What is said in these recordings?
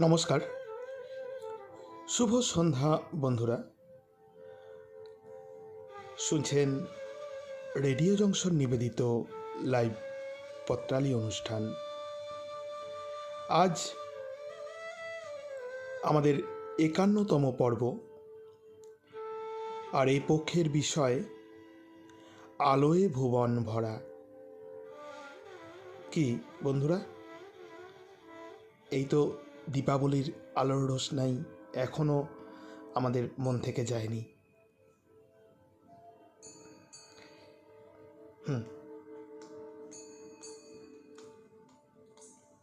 নমস্কার, শুভ সন্ধ্যা বন্ধুরা। শুনছেন রেডিও জংশন নিবেদিত লাইভ পত্রালি অনুষ্ঠান। আজ আমাদের ৫১তম পর্ব, আর এই পক্ষের বিষয় আলোয় ভুবন ভরা। কি বন্ধুরা, এই তো দীপাবলির আলোর রোশনাই এখনও আমাদের মন থেকে যায়নি।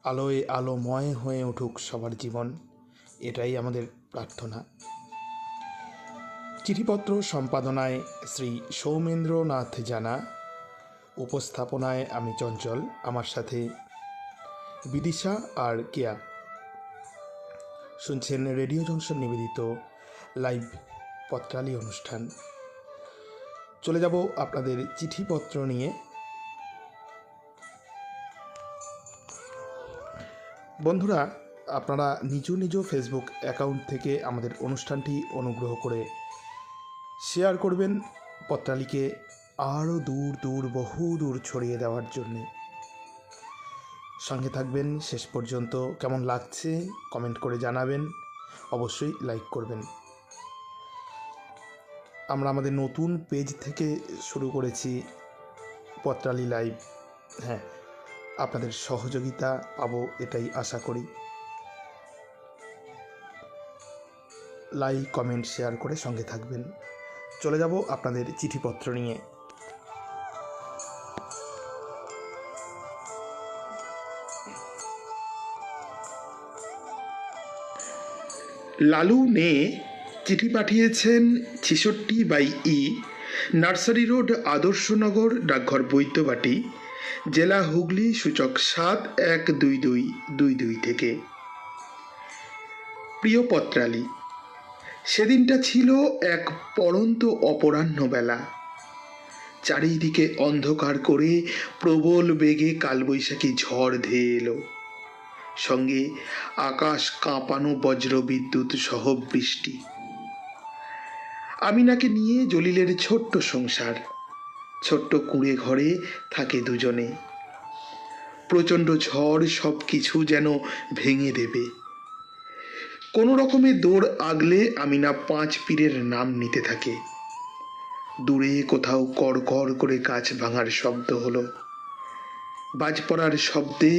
আলোয় আলোময় হয়ে উঠুক সবার জীবন, এটাই আমাদের প্রার্থনা। চিঠিপত্র সম্পাদনায় শ্রী সৌমেন্দ্রনাথ জানা, উপস্থাপনায় আমি চঞ্চল, আমার সাথে বিদিশা আর কেয়া। শুনছেন রেডিও জংশন নিবেদিত লাইভ পত্রালি অনুষ্ঠান। চলে যাব আপনাদের চিঠিপত্র নিয়ে। বন্ধুরা, আপনারা নিজ নিজ ফেসবুক অ্যাকাউন্ট থেকে আমাদের অনুষ্ঠানটি অনুগ্রহ করে শেয়ার করবেন পত্রালিকে আরও দূর দূর বহু দূর ছড়িয়ে দেওয়ার জন্যে। সঙ্গে থাকবেন শেষ পর্যন্ত। কেমন লাগছে কমেন্ট করে জানাবেন, অবশ্যই লাইক করবেন। আমরা আমাদের নতুন পেজ থেকে শুরু করেছি পত্রালি লাইভ। হ্যাঁ, আপনাদের সহযোগিতা পাবো এটাই আশা করি। লাইক, কমেন্ট, শেয়ার করে সঙ্গে থাকবেন। চলে যাব আপনাদের চিঠিপত্র নিয়ে। লালু নে চিঠি পাঠিয়েছেন 66/E, নার্সারি রোড, আদর্শনগর, ডাকঘর বৈদ্যবাটি, জেলা হুগলি, সূচক 712222 থেকে। প্রিয় পত্রালি, সেদিনটা ছিল এক পড়ন্ত অপরাহ্নবেলা। চারিদিকে অন্ধকার করে প্রবল বেগে কালবৈশাখী ঝড় ধেয়ে এলো। সঙ্গে আকাশ কাঁপানো বজ্রবিদ্যুৎ সহ বৃষ্টি। আমিনাকে নিয়ে জলিলের ছোট্ট সংসার, ছোট্ট কুঁড়ে ঘরে থাকে দুজনে। প্রচণ্ড ঝড় সব কিছু যেন ভেঙে দেবে। কোনো রকমে দৌড় আগলে আমিনা 5 পীরের নাম নিতে থাকে। দূরে কোথাও কড়কড় করে গাছ ভাঙার শব্দ হলো। বাজ পড়ার শব্দে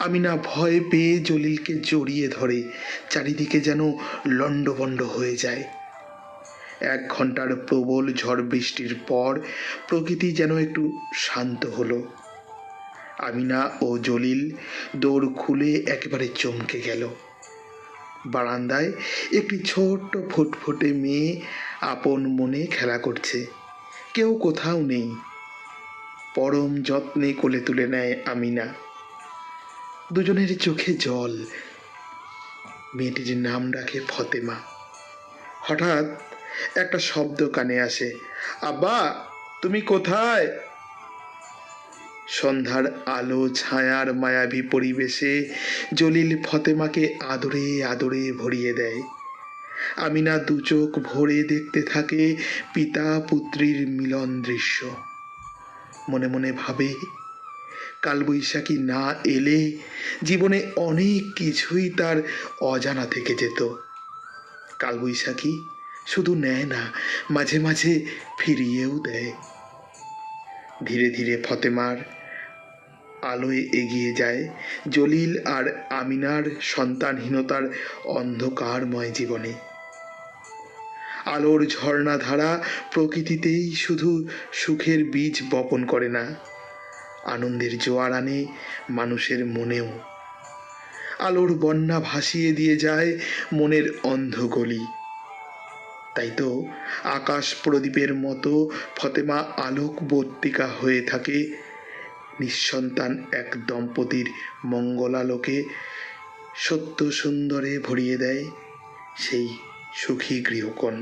আমিনা ভয় পেয়ে জলিলকে জড়িয়ে ধরে। চারিদিকে যেন লণ্ডভণ্ড হয়ে যায়। 1 ঘন্টার প্রবল ঝড় বৃষ্টির পর প্রকৃতি যেন একটু শান্ত হলো। আমিনা ও জলিল দৌড় খুলে একেবারে চমকে গেল। বারান্দায় একটি ছোট্ট ফুটফুটে মেয়ে আপন মনে খেলা করছে। কেউ কোথাও নেই। পরম যত্নে কোলে তুলে নেয় আমিনা। দুজনের চোখে জল। মেয়েটির নাম রাখে ফতেমা। হঠাৎ একটা শব্দ কানে আসে, আব্বা তুমি কোথায়? সন্ধ্যার আলো ছায়ার মায়াবী পরিবেশে জলিল ফতেমাকে আদরে আদরে ভরিয়ে দেয়। আমিনা 2 চোখ ভরে দেখতে থাকে পিতা পুত্রীর মিলন দৃশ্য। মনে মনে ভাবে, কালবৈশাখী না এলে জীবনে অনেক কিছুই তার অজানা থেকে যেত। কালবৈশাখী শুধু নেয় না, মাঝে মাঝে ফিরিয়েও দেয়। ধীরে ধীরে ফতেমার আলোয় এগিয়ে যায় জলিল আর আমিনার সন্তানহীনতার অন্ধকারময় জীবনে। আলোর ঝর্ণাধারা প্রকৃতিতেই শুধু সুখের বীজ বপন করে না, আনন্দের জোয়ার আনে মানুষের মনেও। আলোর বন্যা ভাসিয়ে দিয়ে যায় মনের অন্ধ গলি। তাই তো আকাশ প্রদীপের মতো ফতেমা আলোকবর্তিকা হয়ে থাকে নিঃসন্তান এক দম্পতির মঙ্গলালোকে সত্য সুন্দরে ভরিয়ে দেয় সেই সুখী গৃহকোণ।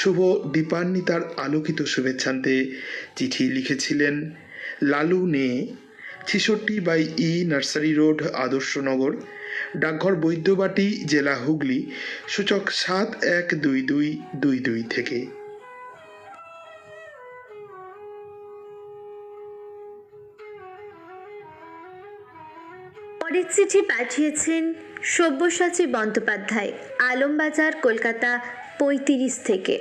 শুভ দীপান্বিতার আলোকিত শুভেচ্ছান্তে চিঠি লিখেছিলেন লালু নে, 66/E, নার্সারি রোড, আদর্শনগর, ডাকঘর বৈদ্যবাটি, জেলা হুগলি, সূচক 712222 থেকে। পরের চিঠি পাঠিয়েছেন সব্যসাচী বন্দ্যোপাধ্যায়, আলমবাজার, কলকাতা 35 থেকে।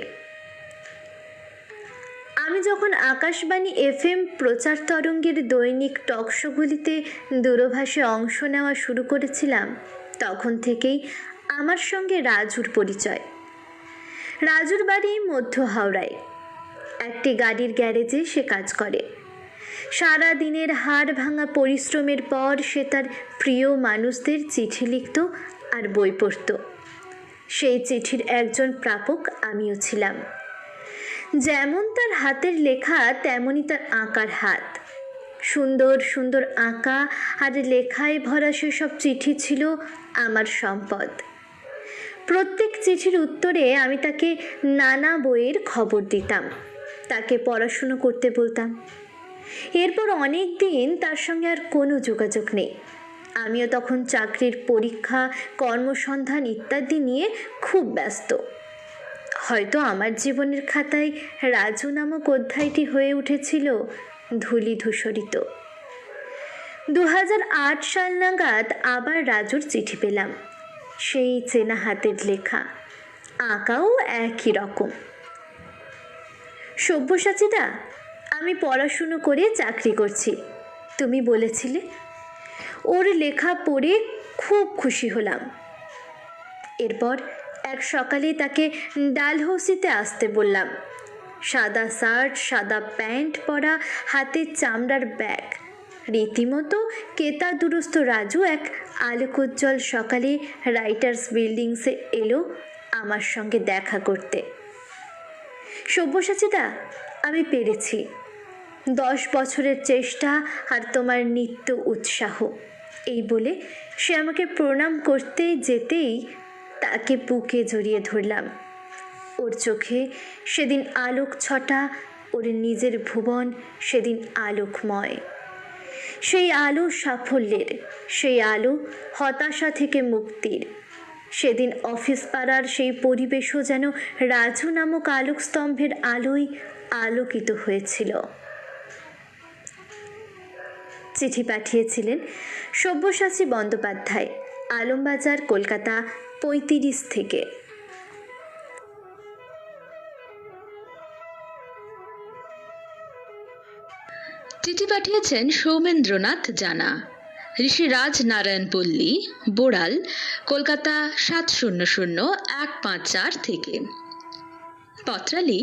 আমি যখন আকাশবাণী FM প্রচার তরঙ্গের দৈনিক টকশোগুলিতে দূরভাষে অংশ নেওয়া শুরু করেছিলাম, তখন থেকেই আমার সঙ্গে রাজুর পরিচয়। রাজুর বাড়ি মধ্য হাওড়ায়। একটি গাড়ির গ্যারেজে সে কাজ করে। সারা দিনের হাড় ভাঙা পরিশ্রমের পর সে তার প্রিয় মানুষদের চিঠি লিখত আর বই পড়ত। সেই চিঠির একজন প্রাপক আমিও ছিলাম। যেমন তার হাতের লেখা, তেমনই তার আঁকার হাত। সুন্দর সুন্দর আঁকা আর লেখায় ভরা সেসব চিঠি ছিল আমার সম্পদ। প্রত্যেক চিঠির উত্তরে আমি তাকে নানা বইয়ের খবর দিতাম, তাকে পড়াশুনো করতে বলতাম। এরপর অনেক দিন তার সঙ্গে আর কোনো যোগাযোগ নেই। আমিও তখন চাকরির পরীক্ষা, কর্মসন্ধান ইত্যাদি নিয়ে খুব ব্যস্ত। হয়তো আমার জীবনের খাতায় রাজু নামক অধ্যায়টি হয়ে উঠেছিল ধূলি ধূসরিত। 2008 সাল নাগাদ আবার রাজুর চিঠি পেলাম। সেই চেনা হাতের লেখা, আঁকাও একই রকম। সব্যসাচীদা, আমি পড়াশুনো করে চাকরি করছি, তুমি বলেছিলে। ওর লেখা পড়ে খুব খুশি হলাম। এরপর এক সকালে তাকে ডালহৌসিতে আসতে বললাম। সাদা শার্ট, সাদা প্যান্ট পরা, হাতে চামড়ার ব্যাগ, রীতিমতো কেতা দুরস্ত রাজু এক আলোকোজ্জ্বল সকালে রাইটার্স বিল্ডিংসে এলো আমার সঙ্গে দেখা করতে। সব্যসাচীদা, আমি পেরেছি। 10 বছরের চেষ্টা আর তোমার নিত্য উৎসাহ, এই বলে সে আমাকে প্রণাম করতে যেতেই তাকে বুকে জড়িয়ে ধরলাম। ওর চোখে সেদিন আলোক ছটা, ওর নিজের ভুবন সেদিন আলোকময়। সেই আলো সাফল্যের, সেই আলো হতাশা থেকে মুক্তির। সেদিন অফিস পাড়ার সেই পরিবেশও যেন রাজু নামক আলোকস্তম্ভের আলোয় আলোকিত হয়েছিল। চিঠি পাঠিয়েছিলেন সব্যসাচী বন্দ্যোপাধ্যায়, আলমবাজার, কলকাতা 35 থেকে। চিঠি পাঠিয়েছেন সৌমেন্দ্রনাথ জানা, ঋষিরাজ নারায়ণ পল্লী, বোড়াল, কলকাতা 700154 থেকে। পত্রালি,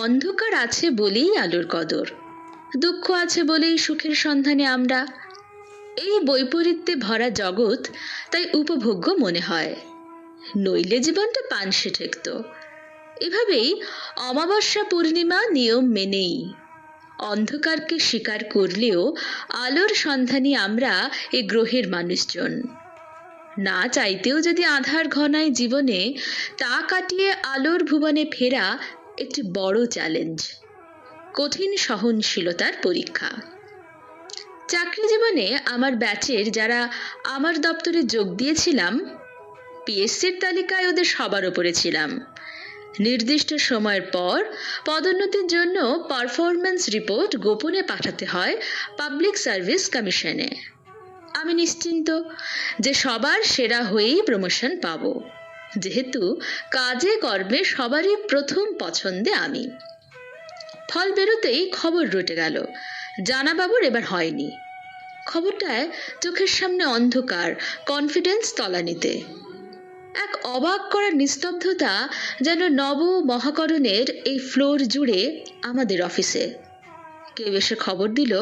অন্ধকার আছে বলেই আলোর কদর, দুঃখ আছে বলেই সুখের সন্ধানে আমরা। এই বৈপরীত্যে ভরা জগৎ তাই উপভোগ্য মনে হয়, নইলে জীবনটা পানসে ঠেকত। এভাবেই অমাবস্যা পূর্ণিমা নিয়ম মেনেই অন্ধকারকে স্বীকার করলেও আলোর সন্ধানী আমরা এ গ্রহের মানুষজন। না চাইতেও যদি আধার ঘনায় জীবনে, তা কাটিয়ে আলোর ভুবনে ফেরা একটি বড় চ্যালেঞ্জ, কঠিন সহনশীলতার পরীক্ষা। চাকরি জীবনে আমার ব্যাচের যারা আমার দপ্তরে যোগ দিয়েছিলাম, পিএসসির তালিকায় ওদের সবার ওপরে ছিলাম। নির্দিষ্ট সময়ের পর পদোন্নতির জন্য পারফরম্যান্স রিপোর্ট গোপনে পাঠাতে হয় পাবলিক সার্ভিস কমিশনে। আমি নিশ্চিন্ত যে সবার সেরা হয়েই প্রমোশন পাব, যেহেতু কাজে কর্মে সবারই প্রথম পছন্দে আমি। ফল বেরোতেই খবর রটে গেল, জানাবাবুর এবার হয়নি। খবরটায় চোখের সামনে অন্ধকার, কনফিডেন্স তলানিতে। এক অবাক করার নিস্তব্ধতা যেন নব মহাকরণের এই ফ্লোর জুড়ে আমাদের অফিসে। কেউ এসে খবর দিল,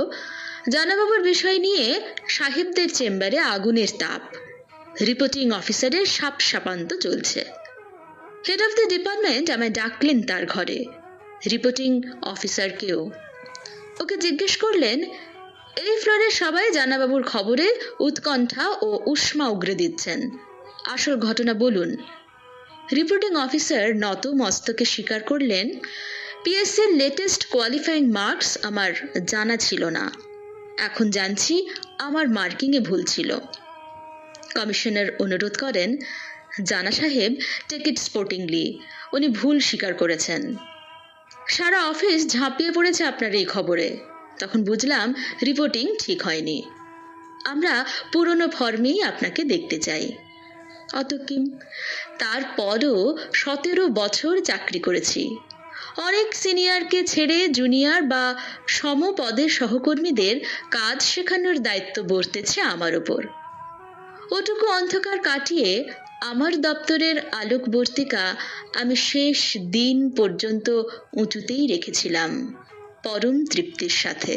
জানাবাবুর বিষয় নিয়ে সাহেবদের চেম্বারে আগুনের তাপ, রিপোর্টিং অফিসারের সাপ সাপান্ত চলছে। হেড অফ দ্য ডিপার্টমেন্ট আমায় ডাকলেন তার ঘরে, রিপোর্টিং অফিসারকেও। ওকে জিজ্ঞেস করলেন, এই ফ্লোরে সবাই জানাবাবুর খবরে উৎকণ্ঠা ও উষ্মা উগরে দিচ্ছেন, আসল ঘটনা বলুন। রিপোর্টিং অফিসার নত মস্তকে স্বীকার করলেন, পিএসসির লেটেস্ট কোয়ালিফাইং মার্কস আমার জানা ছিল না, এখন জানছি আমার মার্কিংয়ে ভুল ছিল। কমিশনার অনুরোধ করেন, জানা সাহেব, টেক ইট স্পোর্টিংলি, উনি ভুল স্বীকার করেছেন। সারা অফিস ঝাঁপিয়ে পড়েছে আপনার এই খবরে। তখন বুঝলাম রিপোর্টিং ঠিক হয়নি। আমরা পুরনো ফর্মেই আপনাকে দেখতে চাই। অতকিম, তারপরও 17 বছর চাকরি করেছি। অনেক সিনিয়রকে ছেড়ে জুনিয়র বা সমপদের সহকর্মীদের কাজ শেখানোর দায়িত্ব বর্তেছে আমার ওপর। ওটুকু অন্ধকার কাটিয়ে আমার দপ্তরের আলোকবর্তিকা আমি শেষ দিন পর্যন্ত উঁচুতেই রেখেছিলাম, পরম তৃপ্তির সাথে।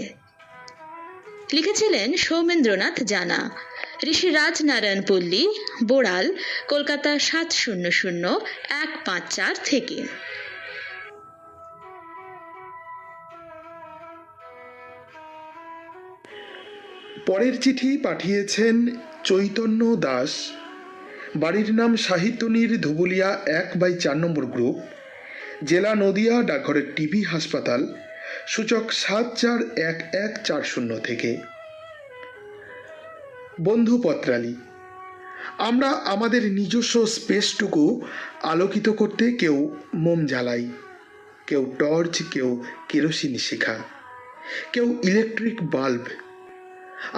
লিখেছিলেন সৌমেন্দ্রনাথ জানা, ঋষিরাজ নারায়ণ পল্লী, বোড়াল, কলকাতা 700154 থেকে। পরের চিঠি পাঠিয়েছেন চৈতন্য দাস। বাড়ির নাম সাহিত্যনীর, ধুবুলিয়া 1/4 নম্বর গ্রুপ, জেলা নদিয়া, ডাকঘরের টিবি হাসপাতাল, সূচক 741140 থেকে। বন্ধু পত্রালী, আমরা আমাদের নিজস্ব স্পেসটুকু আলোকিত করতে কেউ মোম জ্বালাই, কেউ টর্চ, কেউ কেরোসিন শিখা, কেউ ইলেকট্রিক বাল্ব,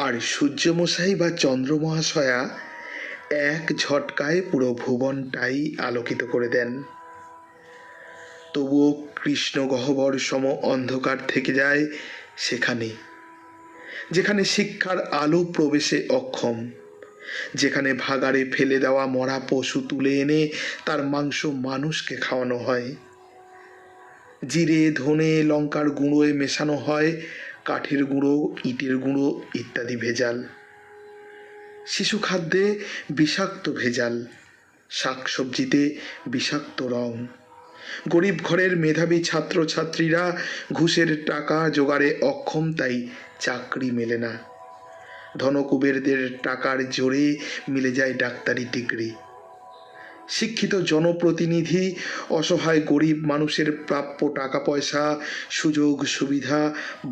আর সূর্যমশাই বা চন্দ্রমহাশয়া এক ঝটকায় পুরো ভুবনটাই আলোকিত করে দেন। তবুও কৃষ্ণ গহ্বর সম অন্ধকার থেকে যায় সেখানে, যেখানে শিক্ষার আলো প্রবেশে অক্ষম, যেখানে ভাগাড়ে ফেলে দেওয়া মরা পশু তুলে এনে তার মাংস মানুষকে খাওয়ানো হয়, জিরে, ধনে, লঙ্কার গুঁড়োয় মেশানো হয় কাঠের গুঁড়ো, ইটের গুঁড়ো ইত্যাদি ভেজাল, শিশু খাদ্যে বিষাক্ত ভেজাল, শাকসবজিতে বিষাক্ত রং, গরিব ঘরের মেধাবী ছাত্রছাত্রীরা ঘুষের টাকা জোগাড়ে অক্ষম, তাই চাকরি মেলে না। ধনকুবেরদের টাকার জোরে মিলে যায় ডাক্তারি ডিগ্রি। শিক্ষিত জনপ্রতিনিধি অসহায় গরিব মানুষের প্রাপ্য টাকা পয়সা, সুযোগ সুবিধা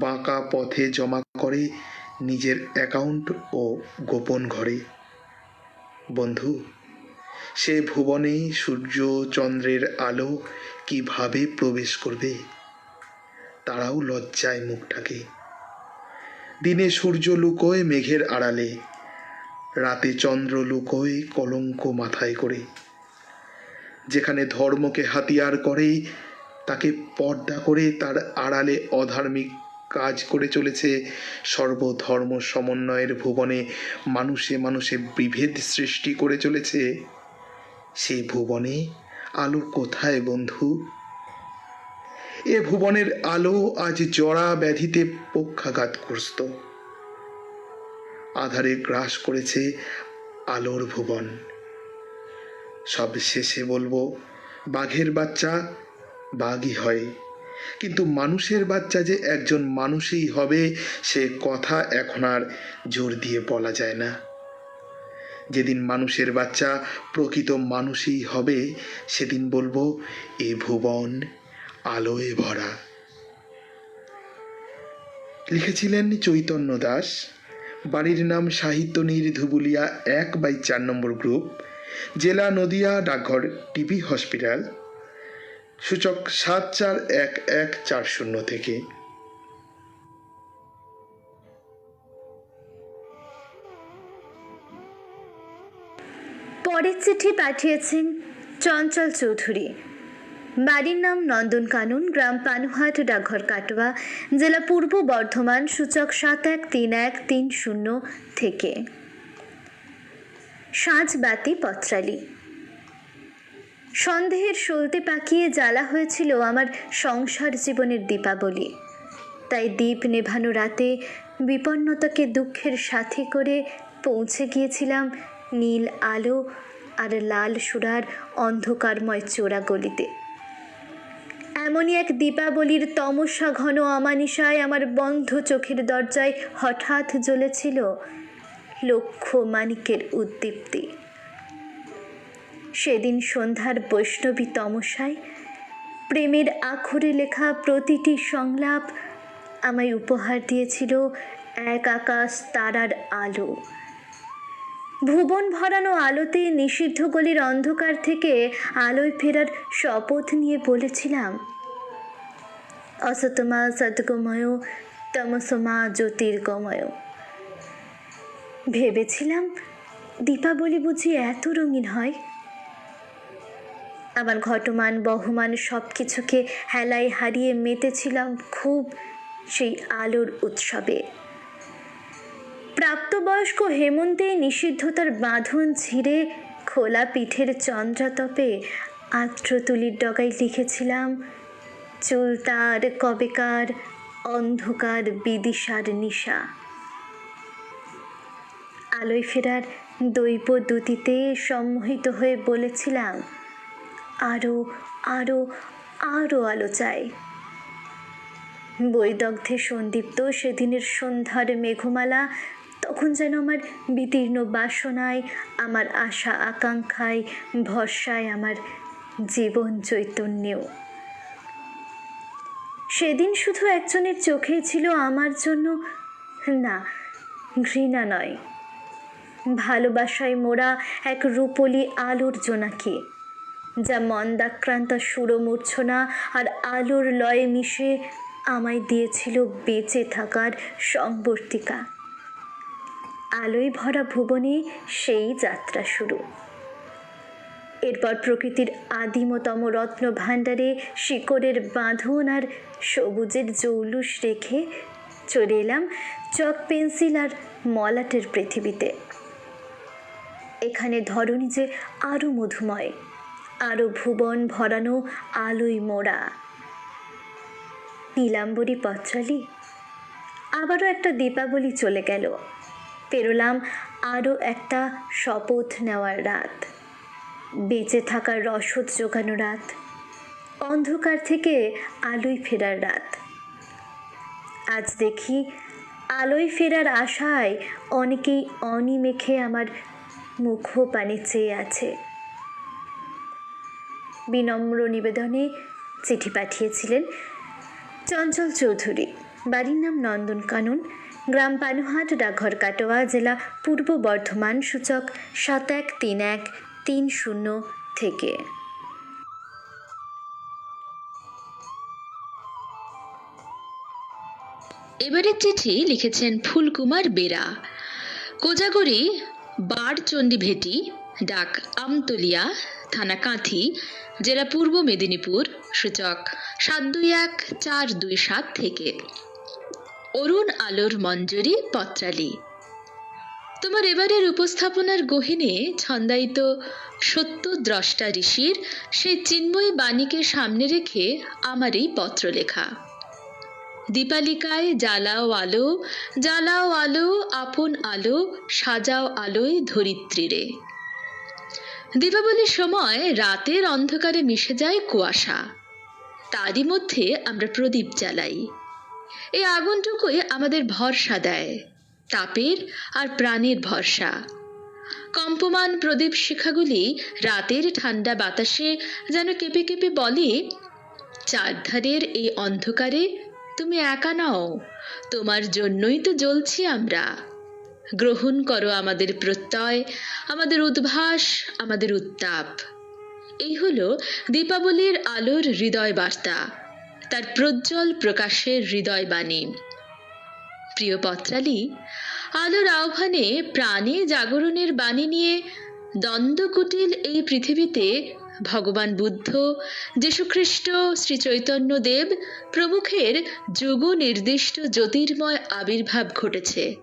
বাঁকা পথে জমা করে নিজের অ্যাকাউন্ট ও গোপন ঘরে। বন্ধু, সে ভুবনে সূর্য চন্দ্রের আলো কিভাবে প্রবেশ করবে? তারাও লজ্জায় মুখ ঢাকে। দিনে সূর্য লুকোয় মেঘের আড়ালে, রাতে চন্দ্র লুকোয় কলঙ্ক মাথায় করে। যেখানে ধর্মকে হাতিয়ার করে তাকে পর্দা করে তার আড়ালে অধার্মিক কাজ করে চলেছে সর্বধর্ম সমন্বয়ের ভুবনে মানুষে মানুষে বিভেদ সৃষ্টি করে চলেছে। সেই ভুবনে আলো কোথায় বন্ধু? এ ভুবনের আলো আজ জরা ব্যাধিতে পক্ষাঘাতগ্রস্ত। আধারে গ্রাস করেছে আলোর ভুবন। সব শেষে বলবো, বাঘের বাচ্চা বাঘই হয়, কিন্তু মানুষের বাচ্চা যে একজন মানুষই হবে সে কথা এখন আর জোর দিয়ে বলা যায় না। যেদিন মানুষের বাচ্চা প্রকৃত মানুষই হবে সেদিন বলবো, এ ভুবন আলোয় ভরা। লিখেছিলেন চৈতন্য দাস। বাড়ির নাম সাহিত্যনীর, ধুবুলিয়া 1/4 নম্বর গ্রুপ, জেলা নদিয়া, ডাকঘর টিবি হসপিটাল, সূচক 741140 থেকে। পরের চিঠি পাঠিয়েছেন চঞ্চল চৌধুরী। বাড়ির নাম নন্দনকানন, গ্রাম পানুহাট, ডাকঘর কাটোয়া, জেলা পূর্ব বর্ধমান, সূচক 713130 থেকে। সাঁঝবাতি পত্রালী, সন্দেহের সলতে পাকিয়ে জ্বালা হয়েছিল আমার সংসার জীবনের দীপাবলি। তাই দীপ নেভানো রাতে বিপন্নতাকে দুঃখের সাথী করে পৌঁছে গিয়েছিলাম নীল আলো আর লাল সুরার অন্ধকারময় চোরা গলিতে। এমনই এক দীপাবলির তমসা ঘন অমানিসায় আমার বন্ধ চোখের দরজায় হঠাৎ জ্বলেছিল লক্ষ মানিকের উদ্দীপ্তি। সেদিন সন্ধ্যার বৈষ্ণবী তমসায় প্রেমের আখরে লেখা প্রতিটি সংলাপ আমায় উপহার দিয়েছিল এক আকাশ তারার আলো। ভুবন ভরানো আলোতে নিষিদ্ধ গলির অন্ধকার থেকে আলোয় ফেরার শপথ নিয়ে বলেছিলাম, অসতমা সদ্গময় তমসমা জ্যোতির্গময়। ভেবেছিলাম দীপাবলি বুঝি এত রঙিন হয়। আমার ঘটমান বহমান সব কিছুকে হেলায় হারিয়ে মেতেছিলাম খুব সেই আলোর উৎসবে। প্রাপ্তবয়স্ক হেমন্তে নিষিদ্ধতার বাঁধন ছিঁড়ে খোলা পিঠের চন্দ্রাতপে আর্দ্রতুলির ডগায় লিখেছিলাম, চুল তার কবেকার অন্ধকার বিদিশার নিশা। আলোয় ফেরার দৈব দ্যুতিতে সম্মোহিত হয়ে বলেছিলাম, আরও আরও আরও আলো চাই। বৈদগ্ধে সন্দীপ্ত সেদিনের সন্ধ্যার মেঘমালা তখন যেন আমার বিতীর্ণ বাসনায়, আমার আশা আকাঙ্ক্ষায়, ভরসায়, আমার জীবন চৈতন্যেও। সেদিন শুধু একজনের চোখেই ছিল আমার জন্য, না ঘৃণা নয়, ভালোবাসায় মোড়া এক রূপলি আলোর জোনাকি, যা মন্দাক্রান্ত সুরমূর্ছনা আর আলোর লয়ে মিশে আমায় দিয়েছিল বেঁচে থাকার সংবর্তিকা। আলোয় ভরা ভুবনে সেই যাত্রা শুরু। এরপর প্রকৃতির আদিমতম রত্ন ভাণ্ডারে শিকড়ের বাঁধন আর সবুজের জৌলুস রেখে চলে এলাম চক পেন্সিল আর মলাটের পৃথিবীতে। এখানে ধরনী যে আরও মধুময়, আরও ভুবন ভরানো আলোয় মোড়া। নীলাম্বরী পত্রালি, আবারও একটা দীপাবলি চলে গেল। পেরোলাম আরও একটা শপথ নেওয়ার রাত, বেঁচে থাকার রসদ জোগানো রাত, অন্ধকার থেকে আলোয় ফেরার রাত। আজ দেখি আলোয় ফেরার আশায় অনেকেই অনি মেখে আমার মুখ পানে চেয়ে আছে। বিনম্র নিবেদনে চিঠি পাঠিয়েছিলেন চঞ্চল চৌধুরী, বাড়ির নাম নন্দনকানন, গ্রাম পানুহাট, ডাকঘর কাটোয়া, জেলা পূর্ব বর্ধমান, সূচক 713130 থেকে। এবারের চিঠি লিখেছেন ফুলকুমার বেরা, কোজাগরি বারচণ্ডী ভেটি, ডাক আমতলিয়া, থানা কাঁথি, জেলা পূর্ব মেদিনীপুর, সূচক 721427 থেকে। অরুণ আলোর মঞ্জরি পত্রালি, তোমার এবারের উপস্থাপনার গহীনে ছন্দায়িত সত্য দ্রষ্টা ঋষির সেই চিন্ময়ী বাণীকে সামনে রেখে আমার এই পত্র লেখা। দীপালিকায় জ্বালাও আলো, জ্বালাও আলো, আপন আলো, সাজাও আলোয় ধরিত্রীরে। দীপাবলির সময় রাতের অন্ধকারে মিশে যায় কুয়াশা, তারই মধ্যে আমরা প্রদীপ জ্বালাই। এই আগুনটুকুই আমাদের ভরসা দেয়, তাপের আর প্রাণের ভরসা। কম্পমান প্রদীপ শিখাগুলি রাতের ঠান্ডা বাতাসে যেন কেঁপে কেঁপে বলে, চারধারের এই অন্ধকারে তুমি একা নাও, তোমার জন্যই তো জ্বলছি আমরা। গ্রহণ করো আমাদের প্রত্যয়, আমাদের উদ্ভাস, আমাদের উত্তাপ। এই হলো দীপাবলির আলোর হৃদয় বার্তা, তার প্রজ্জ্বল প্রকাশের হৃদয় বাণী। প্রিয় পত্রালি, আলোর আহ্বানে প্রাণে জাগরণের বাণী নিয়ে দ্বন্দ্বকুটিল এই পৃথিবীতে ভগবান বুদ্ধ, যীশুখ্রিস্ট, শ্রী চৈতন্য দেব প্রমুখের যুগ নির্দিষ্ট জ্যোতির্ময় আবির্ভাব ঘটেছে।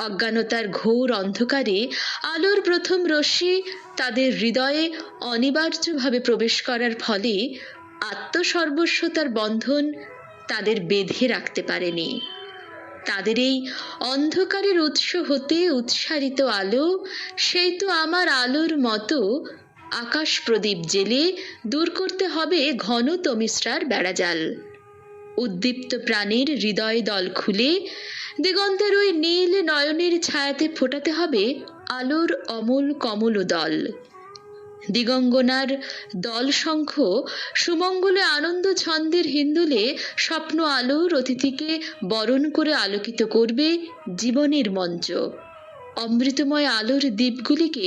অজ্ঞানতার ঘোর অন্ধকারে আলোর প্রথম রশ্মি তাদের হৃদয়ে অনিবার্যভাবে প্রবেশ করার ফলে আত্মসর্বস্বতার বন্ধন তাদের বেঁধে রাখতে পারেনি। তাদের এই অন্ধকারের উৎস হতে উৎসারিত আলো, সেই তো আমার আলোর মতো আকাশ প্রদীপ জেলে দূর করতে হবে ঘন তমিশ্রার বেড়াজাল। উদ্দীপ্ত প্রাণের হৃদয় দল খুলে দিগন্তের ওই নীল নয়নের ছায়াতে ফোটাতে হবে আলোর অমল কমল দল। দিগঙ্গনার দল শঙ্খ সুমঙ্গলে আনন্দ ছন্দের হিন্দুলে স্বপ্ন আলোর অতিথিকে বরণ করে আলোকিত করবে জীবনের মঞ্চ। অমৃতময় আলোর দ্বীপগুলিকে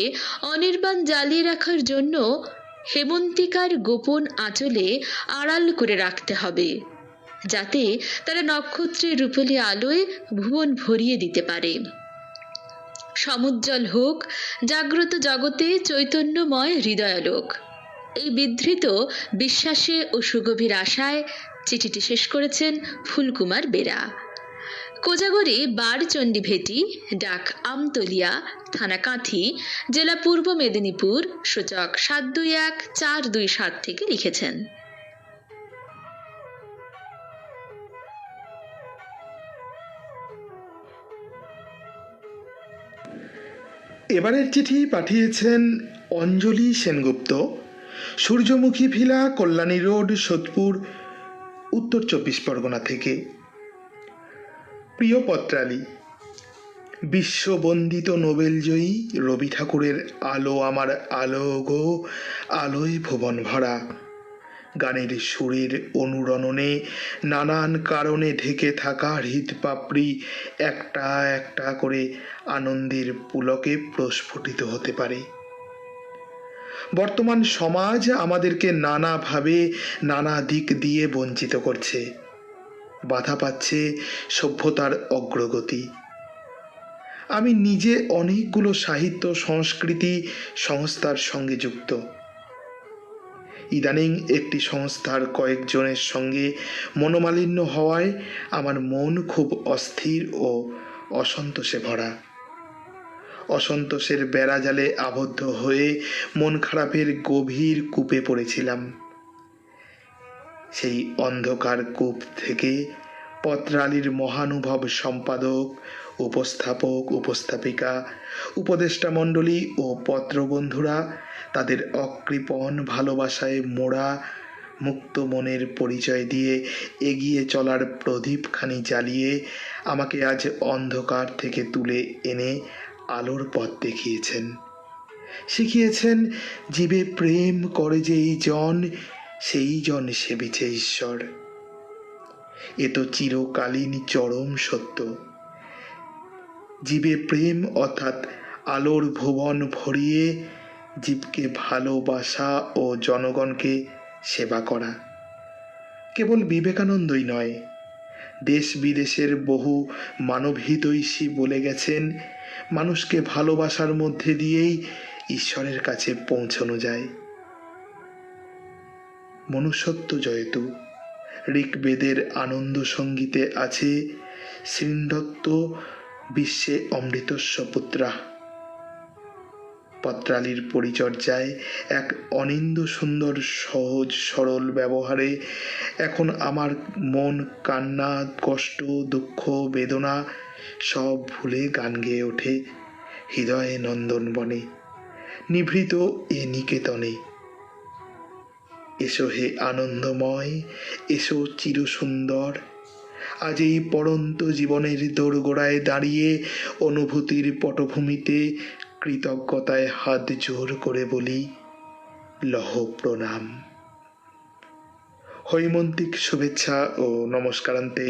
অনির্বাণ জ্বালিয়ে রাখার জন্য হেমন্তিকার গোপন আঁচলে আড়াল করে রাখতে হবে, যাতে তারা নক্ষত্রের রূপলি আলোয় ভুবন ভরিয়ে দিতে পারে। সমুজ্জ্বল হোক জাগ্রত জগতে চৈতন্যময় হৃদয়ালোক। এই বিধৃত বিশ্বাসে ও সুগভীর আশায় চিঠিটি শেষ করেছেন ফুলকুমার বেরা। কোজাগরী বারচণ্ডী ভেটি, ডাক আমতলিয়া, থানা কাঁথি, জেলা পূর্ব মেদিনীপুর, সূচক 721427 থেকে লিখেছেন। এবারের চিঠি পাঠিয়েছেন অঞ্জলি সেনগুপ্ত, সূর্যমুখী ভিলা, কল্যাণী রোড, সোদপুর, উত্তর 24 পরগনা থেকে। প্রিয় পত্রালী, বিশ্ববন্দিত নোবেলজয়ী রবি ঠাকুরের আলো আমার আলো গো, আলোয় ভুবন ভরা। গানের সুরের অনুরণনে নানান কারণে ঢেকে থাকা হৃদপাপড়ি একটা একটা করে আনন্দের পুলকে প্রস্ফুটিত হতে পারে। বর্তমান সমাজ আমাদেরকে নানাভাবে নানা দিক দিয়ে বঞ্চিত করছে, বাধা পাচ্ছে সভ্যতার অগ্রগতি। আমি নিজে অনেকগুলো সাহিত্য সংস্কৃতি সংস্থার সঙ্গে যুক্ত। ইদানিং একটি সংস্থার কয়েকজনের সঙ্গে মনোমালিন্য হওয়ায় আমার মন খুব অস্থির ও অসন্তোষে ভরা। অসন্তোষের বেড়াজালে আবদ্ধ হয়ে মন খারাপের গভীর কূপে পড়েছিলাম। সেই অন্ধকার কূপ থেকে পত্রালীর মহানুভব সম্পাদক, উপস্থাপক, উপস্থাপিকা, উপদেষ্টা মণ্ডলী ও পত্রবন্ধুরা তাদের অকৃপণ ভালোবাসায় মোড়া মুক্ত মনের পরিচয় দিয়ে এগিয়ে চলার প্রদীপখানি জ্বালিয়ে আমাকে আজ অন্ধকার থেকে তুলে এনে আলোর পথ দেখিয়েছেন। শিখিয়েছেন জীবে প্রেম করে যেই জন, সেই জন সেবিছে ঈশ্বর। এ তো চিরকালীন চরম সত্য। জীবে প্রেম অর্থাৎ আলোর ভুবন ভরিয়ে জীবকে ভালোবাসা ও জনগণকে সেবা করা। কেবল বিবেকানন্দই নয়, দেশ বিদেশের বহু মানবহিতৈষী বলে গেছেন, মানুষকে ভালোবাসার মধ্যে দিয়েই ঈশ্বরের কাছে পৌঁছানো যায়। মনুষ্যত্ব জয়তু ঋগ্বেদের আনন্দ সঙ্গীতে আছে, শ্রীন্দত্ত বিশ্বে অমৃতস্য পুত্রা। পত্রালীর পরিচর্যায় এক অনিন্দ সুন্দর সহজ সরল ব্যবহারে এখন আমার মন কান্না, কষ্ট, দুঃখ, বেদনা সব ভুলে গান গেয়ে ওঠে হৃদয়ে নন্দনবনে, নিভৃত এ নিকেতনে। এসো হে আনন্দময়, এসো চিরসুন্দর। আজ এই পড়ন্ত জীবনের দোরগোড়ায় দাঁড়িয়ে অনুভূতির পটভূমিতে কৃতজ্ঞতায় হাত জোর করে বলি, লহ প্রণাম। হৈমন্তিক শুভেচ্ছা ও নমস্কারান্তে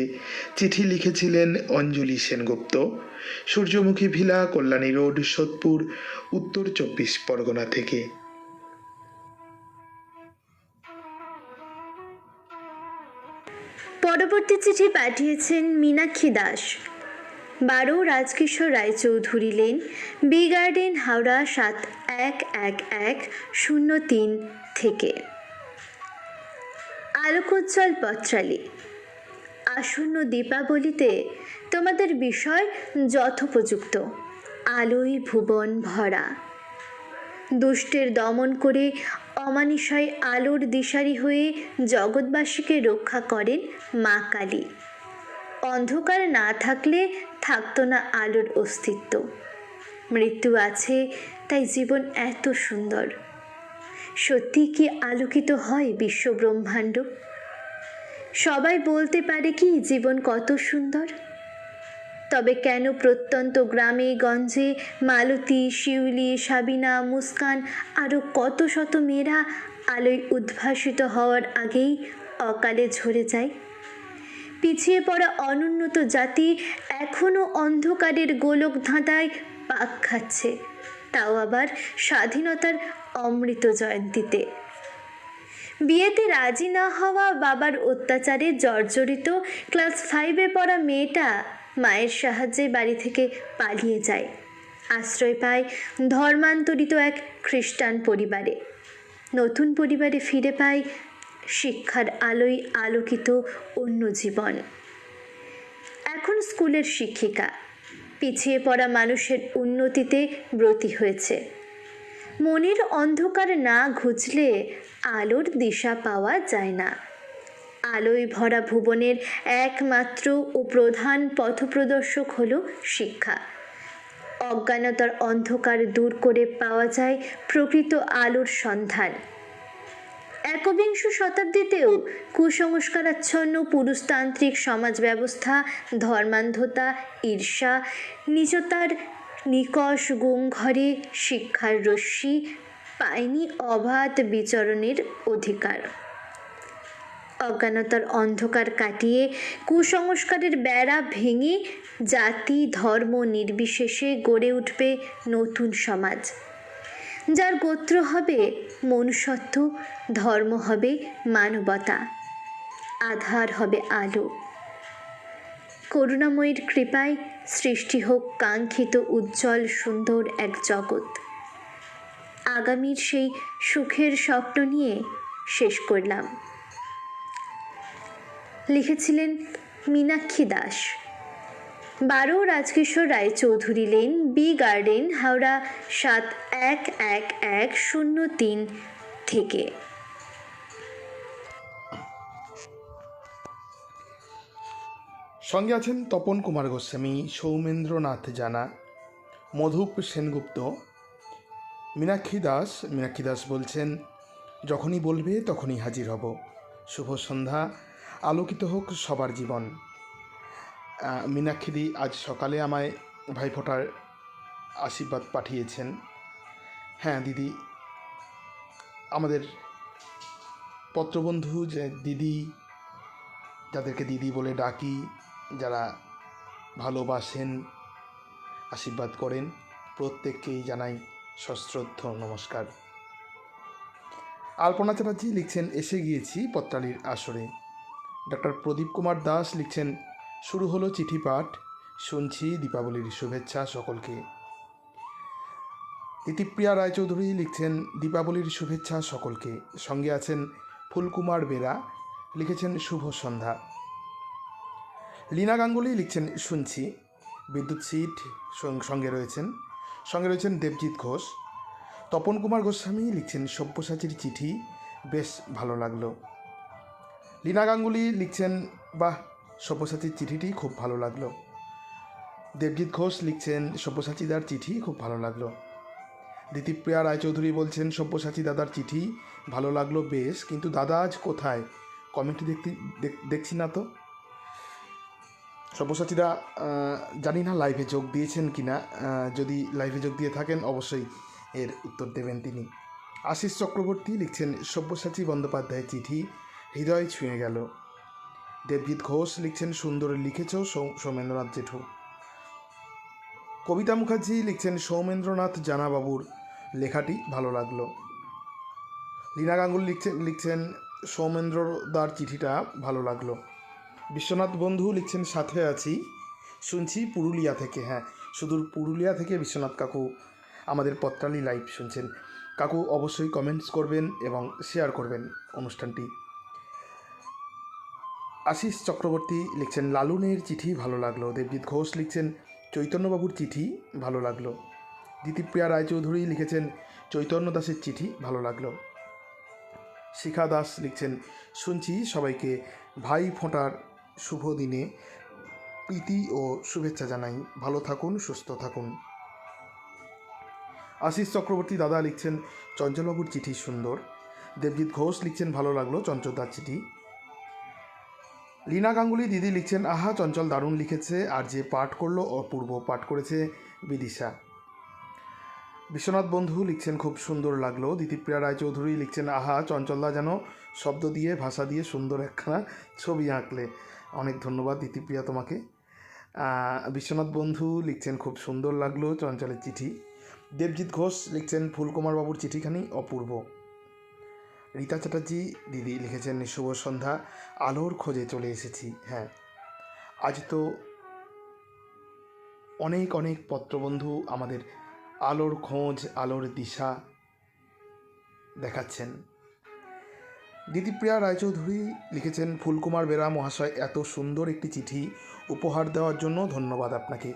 চিঠি লিখেছিলেন অঞ্জলি সেনগুপ্ত, সূর্যমুখী ভিলা, কল্যাণী রোড, সোদপুর, উত্তর 24 পরগনা থেকে। পরবর্তী চিঠি পাঠিয়েছেন Meenakshi Das, 12 Rajkishore Roychowdhury lane, B garden, Howrah 711103 থেকে। আলোকোজ্জ্বল পত্রালী, আসন্ন দীপাবলিতে তোমাদের বিষয় যথোপযুক্ত, আলোয় ভুবন ভরা। দুষ্টের দমন করে অমানিসায় আলোর দিশারি হয়ে জগৎবাসীকে রক্ষা করেন মা কালী। অন্ধকার না থাকলে থাকতো না আলোর অস্তিত্ব। মৃত্যু আছে তাই জীবন এত সুন্দর। সত্যি কি আলোকিত হয় বিশ্বব্রহ্মাণ্ড? সবাই বলতে পারে কি জীবন কত সুন্দর? তবে কেন প্রত্যন্ত গ্রামে গঞ্জে মালতী, শিউলি, সাবিনা, মুস্কান আরও কত শত মেয়েরা আলোয় উদ্ভাসিত হওয়ার আগেই অকালে ঝরে যায়? পিছিয়ে পড়া অনুন্নত জাতি এখনও অন্ধকারের গোলক ধাঁধায় পাক খাচ্ছে, তাও আবার স্বাধীনতার অমৃত জয়ন্তীতে। বিয়েতে রাজি না হওয়া বাবার অত্যাচারে জর্জরিত ক্লাস 5-এ পড়া মেয়েটা মায়ের সাহায্যে বাড়ি থেকে পালিয়ে যায়, আশ্রয় পায় ধর্মান্তরিত এক খ্রিস্টান পরিবারে। নতুন পরিবারে ফিরে পায় শিক্ষার আলোয় আলোকিত অন্য জীবন। এখন স্কুলের শিক্ষিকা, পিছিয়ে পড়া মানুষের উন্নতিতে ব্রতী হয়েছে। মনের অন্ধকার না ঘুচলে আলোর দিশা পাওয়া যায় না। আলোয় ভরা ভুবনের একমাত্র ও প্রধান পথপ্রদর্শক হলো শিক্ষা। অজ্ঞানতার অন্ধকার দূর করে পাওয়া যায় প্রকৃত আলোর সন্ধান। একবিংশ শতাব্দীতেও কুসংস্কারাচ্ছন্ন পুরুষতান্ত্রিক সমাজ ব্যবস্থা ধর্মান্ধতা, ঈর্ষা, নীচতার নিকষ গুমঘরে শিক্ষার রশ্মি পায়নি অবাধ বিচরণের অধিকার। অজ্ঞানতার অন্ধকার কাটিয়ে কুসংস্কারের বেড়া ভেঙে জাতি ধর্ম নির্বিশেষে গড়ে উঠবে নতুন সমাজ, যার গোত্র হবে মনুষ্যত্ব, ধর্ম হবে মানবতা, আধার হবে আলো। করুণাময়ীর কৃপায় সৃষ্টি হোক কাঙ্ক্ষিত উজ্জ্বল সুন্দর এক জগৎ। আগামীর সেই সুখের স্বপ্ন নিয়ে শেষ করলাম। লিখেছিলেন Meenakshi Das. 12 Rajkishore Roychowdhury lane, B garden, Howrah 711103 থেকে। সঙ্গে আছেন তপন কুমার গোস্বামী, সৌমেন্দ্রনাথ জানা, মধুপ সেনগুপ্ত। মীনাক্ষী দাস বলছেন, যখনই বলবে তখনই হাজির হব। শুভ সন্ধ্যা, আলোকিত হোক সবার জীবন। মীনাক্ষীদি আজ সকালে আমায় ভাইফোঁটার আশীর্বাদ পাঠিয়েছেন। হ্যাঁ দিদি, আমাদের পত্রবন্ধু যে দিদি, যাদেরকে দিদি বলে ডাকি, যারা ভালোবাসেন, আশীর্বাদ করেন, প্রত্যেককেই জানাই সশ্রদ্ধ নমস্কার। আলপনা চ্যাটার্জি লিখছেন, এসে গিয়েছি পত্রালির আসরে। ডক্টর প্রদীপ কুমার দাস লিখছেন, শুরু হলো চিঠি পাঠ, শুনছি দীপাবলির শুভেচ্ছা সকলকে। তিতিপ্রিয়া রায়চৌধুরী লিখছেন, দীপাবলির শুভেচ্ছা সকলকে। সঙ্গে আছেন ফুলকুমার বেরা, লিখেছেন শুভ সন্ধ্যা। লীনা গাঙ্গুলি লিখছেন, শুনছি। বিদ্যুৎ সিট সঙ্গে রয়েছেন দেবজিৎ ঘোষ। তপন কুমার গোস্বামী লিখছেন, সব্যসাচীর চিঠি বেশ ভালো লাগলো। লীনা গাঙ্গুলি লিখছেন, বাহ, সব্যসাচীর চিঠিটি খুব ভালো লাগলো। দেবজিৎ ঘোষ লিখছেন, সব্যসাচী দাদার চিঠি খুব ভালো লাগলো। দিতিপ্রিয়া রায়চৌধুরী বলছেন, সব্যসাচী দাদার চিঠি ভালো লাগলো বেশ, কিন্তু দাদা আজ কোথায়? কমেন্টে দেখছি না তো। সব্যসাচীরা জানি না লাইভে যোগ দিয়েছেন কি না। যদি লাইভে যোগ দিয়ে থাকেন অবশ্যই এর উত্তর দেবেন তিনি। আশিস চক্রবর্তী লিখছেন, সব্যসাচী বন্দ্যোপাধ্যায়ের চিঠি হৃদয় ছুঁয়ে গেল। দেবজিৎ ঘোষ লিখছেন, সুন্দর লিখেছ সৌমেন্দ্রনাথ জেঠু। কবিতা মুখার্জি লিখছেন, সৌমেন্দ্রনাথ জানাবাবুর লেখাটি ভালো লাগলো। লীনা গাঙ্গুলি লিখছেন, সৌমেন্দ্রদার চিঠিটা ভালো লাগলো। বিশ্বনাথ বন্ধু লিখছেন, সাথে আছি, শুনছি পুরুলিয়া থেকে। হ্যাঁ, সুদূর পুরুলিয়া থেকে বিশ্বনাথ কাকু আমাদের পত্রালি লাইভ শুনছেন। কাকু অবশ্যই কমেন্টস করবেন এবং শেয়ার করবেন অনুষ্ঠানটি। আশিস চক্রবর্তী লিখছেন, লালুনের চিঠি ভালো লাগলো। দেবজিৎ ঘোষ লিখছেন, চৈতন্যবাবুর চিঠি ভালো লাগলো। দিতিপ্রিয়া রায়চৌধুরী লিখেছেন, চৈতন্য দাসের চিঠি ভালো লাগলো। শিখা দাস লিখছেন, শুনছি, সবাইকে ভাই ফোঁটার শুভ দিনে প্রীতি ও শুভেচ্ছা জানাই। ভালো থাকুন, সুস্থ থাকুন। আশিস চক্রবর্তী দাদা লিখছেন, চঞ্চলবাবুর চিঠি সুন্দর। দেবজিৎ ঘোষ লিখছেন, ভালো লাগলো চঞ্চলদার চিঠি। লীনা গাঙ্গুলি দিদি লিখছেন, আহা, চঞ্চল দারুণ লিখেছে, আর যে পাঠ করলো অপূর্ব, পাঠ করেছে বিদিশা। বিশ্বনাথ বন্ধু লিখছেন, খুব সুন্দর লাগলো। দিতিপ্রিয়া রায়চৌধুরী লিখছেন, আহা, চঞ্চলদা যেন শব্দ দিয়ে ভাষা দিয়ে সুন্দর একখানা ছবি আঁকলে। অনেক ধন্যবাদ দিতিপ্রিয়া তোমাকে। বিশ্বনাথ বন্ধু লিখছেন খুব সুন্দর লাগলো চঞ্চলের চিঠি। দেবজিৎ ঘোষ লিখছেন ফুলকুমার বাবুর চিঠিখানি অপূর্ব। রীতা চ্যাটার্জি দিদি লিখেছেন শুভ সন্ধ্যা, আলোর খোঁজে চলে এসেছি। হ্যাঁ, আজ তো অনেক অনেক পত্রবন্ধু আমাদের আলোর খোঁজ, আলোর দিশা দেখাচ্ছেন। দিদিপ্রিয়া রায়চৌধুরী লিখেছেন ফুলকুমার বেরা মহাশয়, এত সুন্দর একটি চিঠি উপহার দেওয়ার জন্য ধন্যবাদ আপনাকে।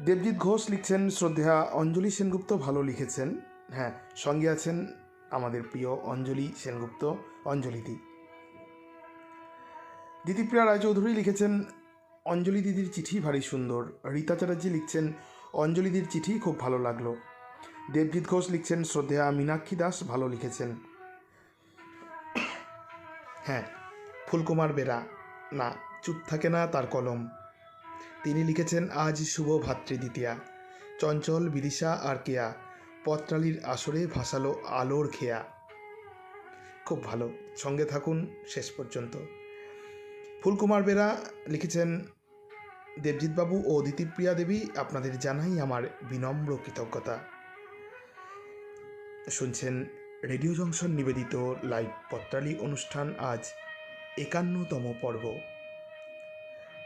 দেবজিৎ ঘোষ লিখছেন শ্রদ্ধেয়া অঞ্জলি সেনগুপ্ত ভালো লিখেছেন। হ্যাঁ, সঙ্গে আছেন আমাদের প্রিয় অঞ্জলি সেনগুপ্ত, অঞ্জলিদি। দিদিপ্রিয়া রায়চৌধুরী লিখেছেন অঞ্জলি দিদির চিঠি ভারী সুন্দর। রীতা চ্যাটার্জি লিখছেন অঞ্জলি দিদির চিঠি খুব ভালো লাগলো। দেবজিৎ ঘোষ লিখছেন শ্রদ্ধেয়া মীনাক্ষী দাস ভালো লিখেছেন। হ্যাঁ, ফুলকুমার বেরা না চুপ থাকে না তার কলম, তিনি লিখেছেন আজ শুভ ভাতৃদ্বিতীয়া, চঞ্চল বিদিশা আর কেয়া, পত্রালির আসরে ভাসালো আলোর খেয়া। খুব ভালো, সঙ্গে থাকুন শেষ পর্যন্ত। ফুলকুমার বেরা লিখেছেন দেবজিৎবাবু ও দিতিপ্রিয়া দেবী, আপনাদের জানাই আমার বিনম্র কৃতজ্ঞতা। শুনছেন রেডিও জংশন নিবেদিত লাইভ পত্রালি অনুষ্ঠান, আজ 51তম পর্ব।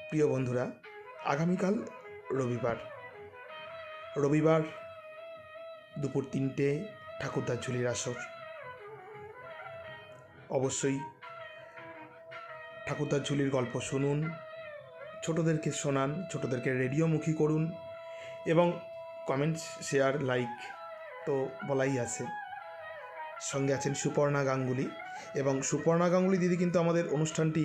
প্রিয় বন্ধুরা, আগামীকাল রবিবার দুপুর 3টে ঠাকুরদার ঝুলির আসর। অবশ্যই ঠাকুরদার ঝুলির গল্প শুনুন, ছোটদেরকে শোনান, ছোটদেরকে রেডিওমুখী করুন এবং কমেন্টস, শেয়ার, লাইক তো বলাই আছে। সঙ্গে আছেন সুপর্ণা গাঙ্গুলি, এবং সুপর্ণা গাঙ্গুলি দিদি কিন্তু আমাদের অনুষ্ঠানটি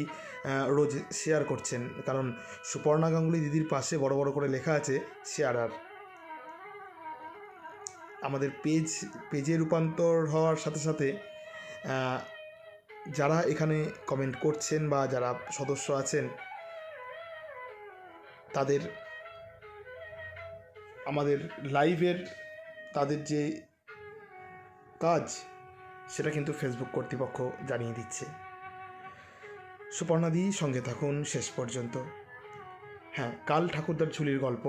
রোজ শেয়ার করছেন, কারণ সুপর্ণা গাঙ্গুলি দিদির পাশে বড় বড় করে লেখা আছে শেয়ারার। আমাদের পেজে রূপান্তর হওয়ার সাথে সাথে যারা এখানে কমেন্ট করছেন বা যারা সদস্য আছেন তাদের আমাদের লাইভের তাদের যে কাজ সেটা কিন্তু ফেসবুক কর্তৃপক্ষ জানিয়ে দিচ্ছে। সুপর্ণাদি সঙ্গে থাকুন শেষ পর্যন্ত। হ্যাঁ, কাল ঠাকুরদার ঝুলির গল্প,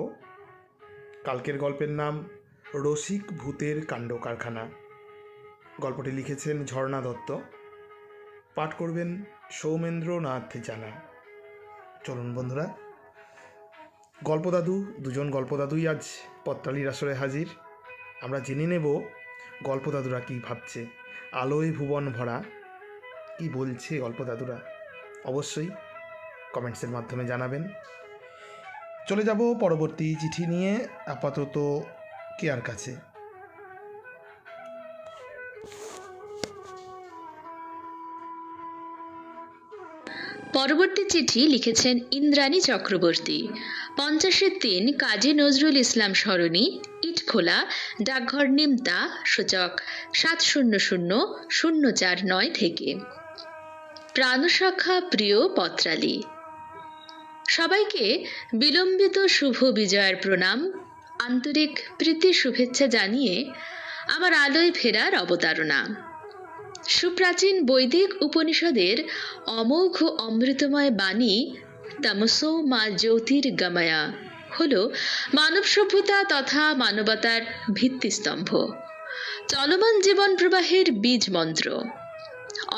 কালকের গল্পের নাম রসিক ভূতের কাণ্ড কারখানা। গল্পটি লিখেছেন ঝর্ণা দত্ত, পাঠ করবেন সৌমেন্দ্রনাথ জানা। চলুন বন্ধুরা, গল্পদাদু, দুজন গল্পদাদুই আজ পত্রালির আসরে হাজির। আমরা জেনে নেব গল্পদাদুরা কী ভাবছে, আলোয় ভুবন ভরা কী বলছে গল্পদাদুরা। অবশ্যই কমেন্টসের মাধ্যমে জানাবেন। চলে যাব পরবর্তী চিঠি নিয়ে, আপাতত কেয়ার কাছে। পরবর্তী চিঠি লিখেছেন ইন্দ্রাণী চক্রবর্তী, 50-3 কাজী নজরুল ইসলাম সরণি, ইটখোলা, ডাকঘর নিমতা, সূচক 700049 থেকে। প্রাণসখা প্রিয় পত্রালি, সবাইকে বিলম্বিত শুভ বিজয়ের প্রণাম, আন্তরিক প্রীতি শুভেচ্ছা জানিয়ে আমার আলোয় ফেরার অবতারণা। সুপ্রাচীন বৈদিক উপনিষদের অমোঘ অমৃতময় বাণী তামসো মা জ্যোতির্গময়া হল মানব সভ্যতা তথা মানবতার ভিত্তিস্তম্ভ, চলমান জীবন প্রবাহের বীজ মন্ত্র।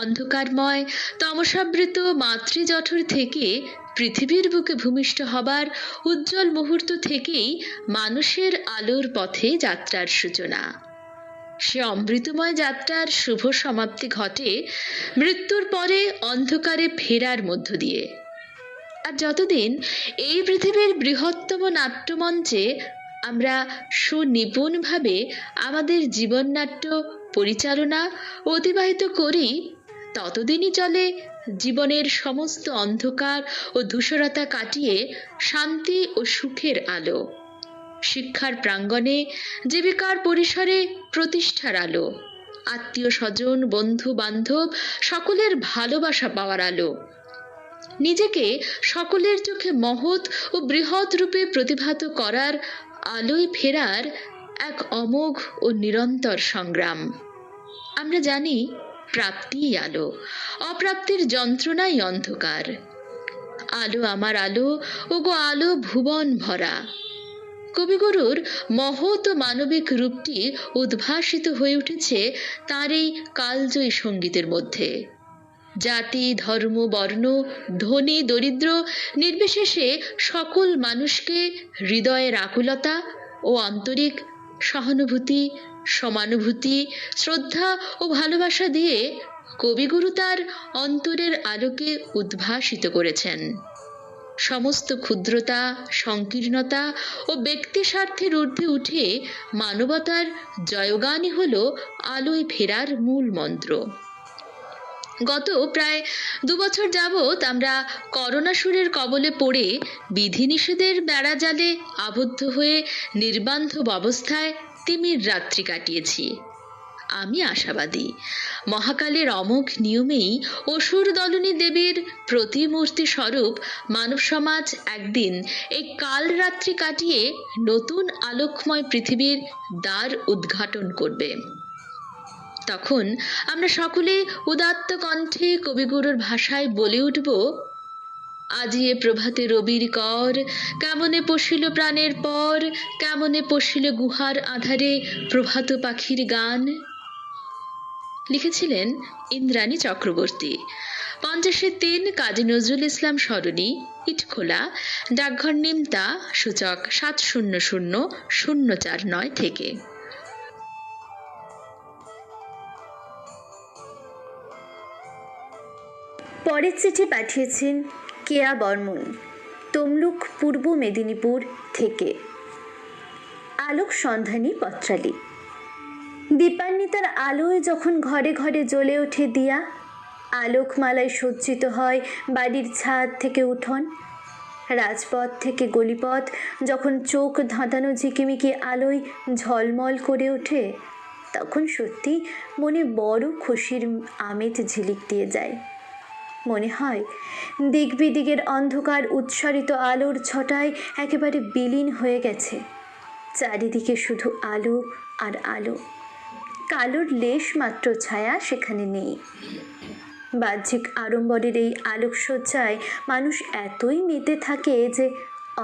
অন্ধকারময় তমসাবৃত মাতৃজঠর থেকে পৃথিবীর বুকে ভূমিষ্ঠ হবার উজ্জ্বল মুহূর্ত থেকেই মানুষের আলোর পথে যাত্রার সূচনা। সে অমৃতময় যাত্রার শুভ সমাপ্তি ঘটে মৃত্যুর পরে অন্ধকারে ফেরার মধ্য দিয়ে। আর যতদিন এই পৃথিবীর বৃহত্তম নাট্যমঞ্চে আমরা সুনিপুণভাবে আমাদের জীবননাট্য পরিচালনা অতিবাহিত করি, ততদিনই চলে জীবনের সমস্ত অন্ধকার ও ধূসরতা কাটিয়ে শান্তি ও সুখের আলো। শিক্ষার প্রাঙ্গণে, জীবিকার পরিসরে প্রতিষ্ঠার আলো, আত্মীয় স্বজন, বন্ধু বান্ধব সকলের ভালোবাসা পাওয়ার আলো, নিজেকে সকলের চোখে মহৎ ও বৃহৎ রূপে প্রতিভাত করার আলোয় ফেরার এক অমোঘ ও নিরন্তর সংগ্রাম। আমরা জানি প্রাপ্তিই আলো, অপ্রাপ্তির যন্ত্রণাই অন্ধকার। আলো আমার আলো, ওগো আলো ভুবন ভরা। কবিগুরুর মহৎ ও মানবিক রূপটি উদ্ভাসিত হয়ে উঠেছে তার এই কালজয়ী সঙ্গীতের মধ্যে। জাতি, ধর্ম, বর্ণ, ধনী দরিদ্র নির্বিশেষে সকল মানুষকে হৃদয়ের আকুলতা ও আন্তরিক সহানুভূতি, সমানুভূতি, শ্রদ্ধা ও ভালোবাসা দিয়ে কবিগুরু তার অন্তরের আলোকে উদ্ভাসিত করেছেন। সমস্ত ক্ষুদ্রতা, সংকীর্ণতা ও ব্যক্তি স্বার্থের ঊর্ধ্বে উঠে মানবতার জয়গানই হল আলোয় ফেরার মূল মন্ত্র। গত প্রায় 2 বছর যাবৎ আমরা করোনা সুরের কবলে পড়ে বিধিনিষেধের বেড়াজালে আবদ্ধ হয়ে নির্বান্ধব অবস্থায় তিমির রাত্রি কাটিয়েছি। আমি আশাবাদী, মহাকালের অমোঘ নিয়মেই অসুর দলনী দেবীর প্রতিমূর্তি স্বরূপ মানব সমাজ একদিন এই কালরাত্রি কাটিয়ে নতুন আলোকময় পৃথিবীর দ্বার উদ্ঘাটন করবে। তখন আমরা সকলে উদাত্ত কণ্ঠে কবিগুরুর ভাষায় বলে উঠব, আজি এ প্রভাতে রবির কর, কেমনে পশিল প্রাণের পর, কেমনে পশিল গুহার আধারে প্রভাত পাখির গান। লিখেছিলেন ইন্দ্রাণী চক্রবর্তী। 50-3 কাজী নজরুল ইসলাম সরণি, ইটখোলা, ডাকঘর নিমতা, সূচক 700009 থেকে। পরের চিঠি পাঠিয়েছেন কেয়া বর্মন, তমলুক, পূর্ব মেদিনীপুর থেকে। আলোক সন্ধানী পত্রালী। দীপান্বিতার আলোয় যখন ঘরে ঘরে জ্বলে ওঠে দিয়া, আলোকমালায় সজ্জিত হয় বাড়ির ছাদ থেকে উঠোন, রাজপথ থেকে গলিপথ যখন চোখ ধাঁধানো ঝিকিমিকি আলোয় ঝলমল করে ওঠে, তখন সত্যি মনে বড় খুশির আমেজ ঝিলিক দিয়ে যায়। মনে হয় দিক বিদিকের অন্ধকার উৎসারিত আলোর ছটায় একেবারে বিলীন হয়ে গেছে। চারিদিকে শুধু আলো আর আলো, কালোর লেশ মাত্র ছায়া সেখানে নেই। বাহ্যিক আড়ম্বরের এই আলোকসজ্জায় মানুষ এতই মেতে থাকে যে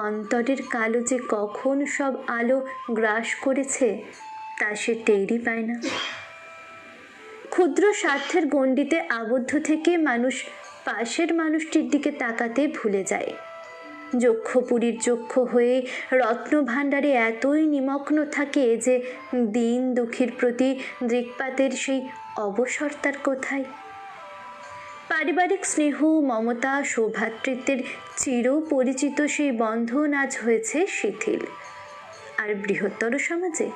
অন্তরের কালো যে কখন সব আলো গ্রাস করেছে তা সে টেরই পায় না। ক্ষুদ্র স্বার্থের গণ্ডিতে আবদ্ধ থেকে মানুষ পাশের মানুষটির দিকে তাকাতে ভুলে যায়। যক্ষপুরীর যক্ষ হয়ে রত্নভাণ্ডারে এতই নিমগ্ন থাকে যে দিন দুঃখীর প্রতি দৃকপাতের সেই অবসর তার কোথায়। পারিবারিক স্নেহ, মমতা, সৌভ্রাতৃত্বের চির পরিচিত সেই বন্ধন আজ হয়েছে শিথিল। আর বৃহত্তর সমাজে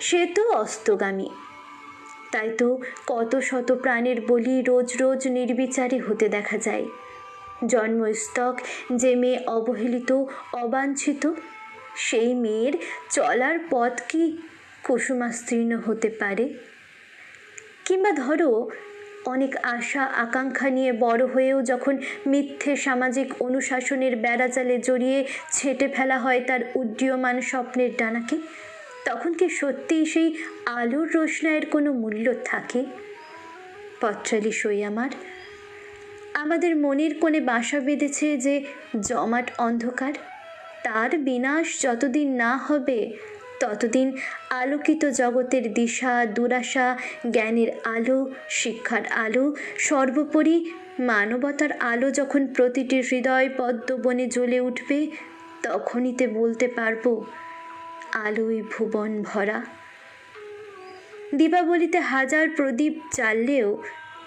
সে তো অস্তগামী। তাই তো কত শত প্রাণের বলি রোজ রোজ নির্বিচারে হতে দেখা যায়। জন্মস্তক যে মেয়ে অবহেলিত, অবাঞ্ছিত, সেই মেয়ের চলার পথ কি কুসুমাস্তীর্ণ হতে পারে? কিংবা ধরো, অনেক আশা আকাঙ্ক্ষা নিয়ে বড় হয়েও যখন মিথ্যে সামাজিক অনুশাসনের বেড়াজালে জড়িয়ে ছেঁটে ফেলা হয় তার উড্ডীয়মান স্বপ্নের ডানাকে, তখন কি সত্যিই সেই আলোর রোশনাইয়ের কোনো মূল্য থাকে? পত্রালী সই আমার। আমাদের মনের কোণে বাসা বেঁধেছে যে জমাট অন্ধকার, তার বিনাশ যতদিন না হবে ততদিন আলোকিত জগতের দিশা, দুরাশা, জ্ঞানের আলো, শিক্ষার আলো, সর্বোপরি মানবতার আলো যখন প্রতিটি হৃদয় পদ্মবনে জ্বলে উঠবে, তখনইতে বলতে পারবো আলোয় ভুবন ভরা। দীপাবলিতে হাজার প্রদীপ জ্বাললেও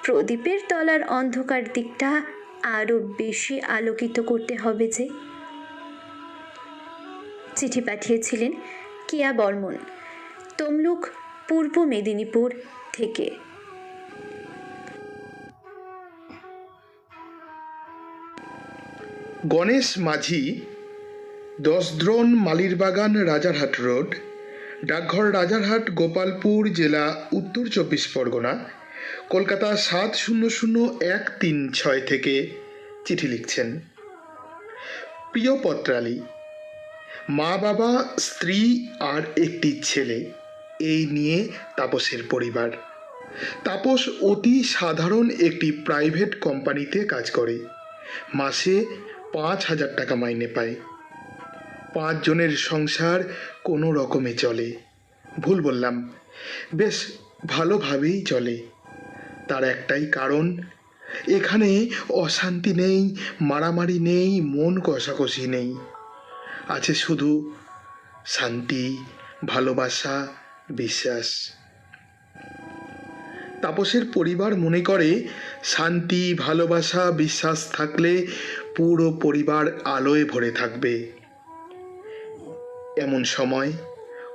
প্রদীপের তলার অন্ধকার দিকটা আরও বেশি আলোকিত করতে হবে যে। চিঠি পাঠিয়েছিলেন কেয়া বর্মন, তমলুক, পূর্ব মেদিনীপুর থেকে। গণেশ মাঝি, 10 দ্রোণ, মালিরবাগান, রাজারহাট রোড, ডাকঘর রাজারহাট, গোপালপুর, জেলা উত্তর 24 পরগনা, কলকাতা 700136 থেকে চিঠি লিখছেন। প্রিয় পত্রালী, মা, বাবা, স্ত্রী আর একটি ছেলে, এই নিয়ে তাপসের পরিবার। তাপস অতি সাধারণ একটি প্রাইভেট কোম্পানিতে কাজ করে। মাসে 5,000 টাকা মাইনে পায়। 5 জনের সংসার কোনো রকমে চলে। ভুল বললাম, বেশ ভালোভাবেই চলে। তার একটাই কারণ, এখানে অশান্তি নেই, মারামারি নেই, মন কষাকষি নেই। আছে শুধু শান্তি, ভালোবাসা, বিশ্বাস। তাপসের পরিবার মনে করে শান্তি, ভালোবাসা, বিশ্বাস থাকলে পুরো পরিবার আলোয় ভরে থাকবে। এমন সময়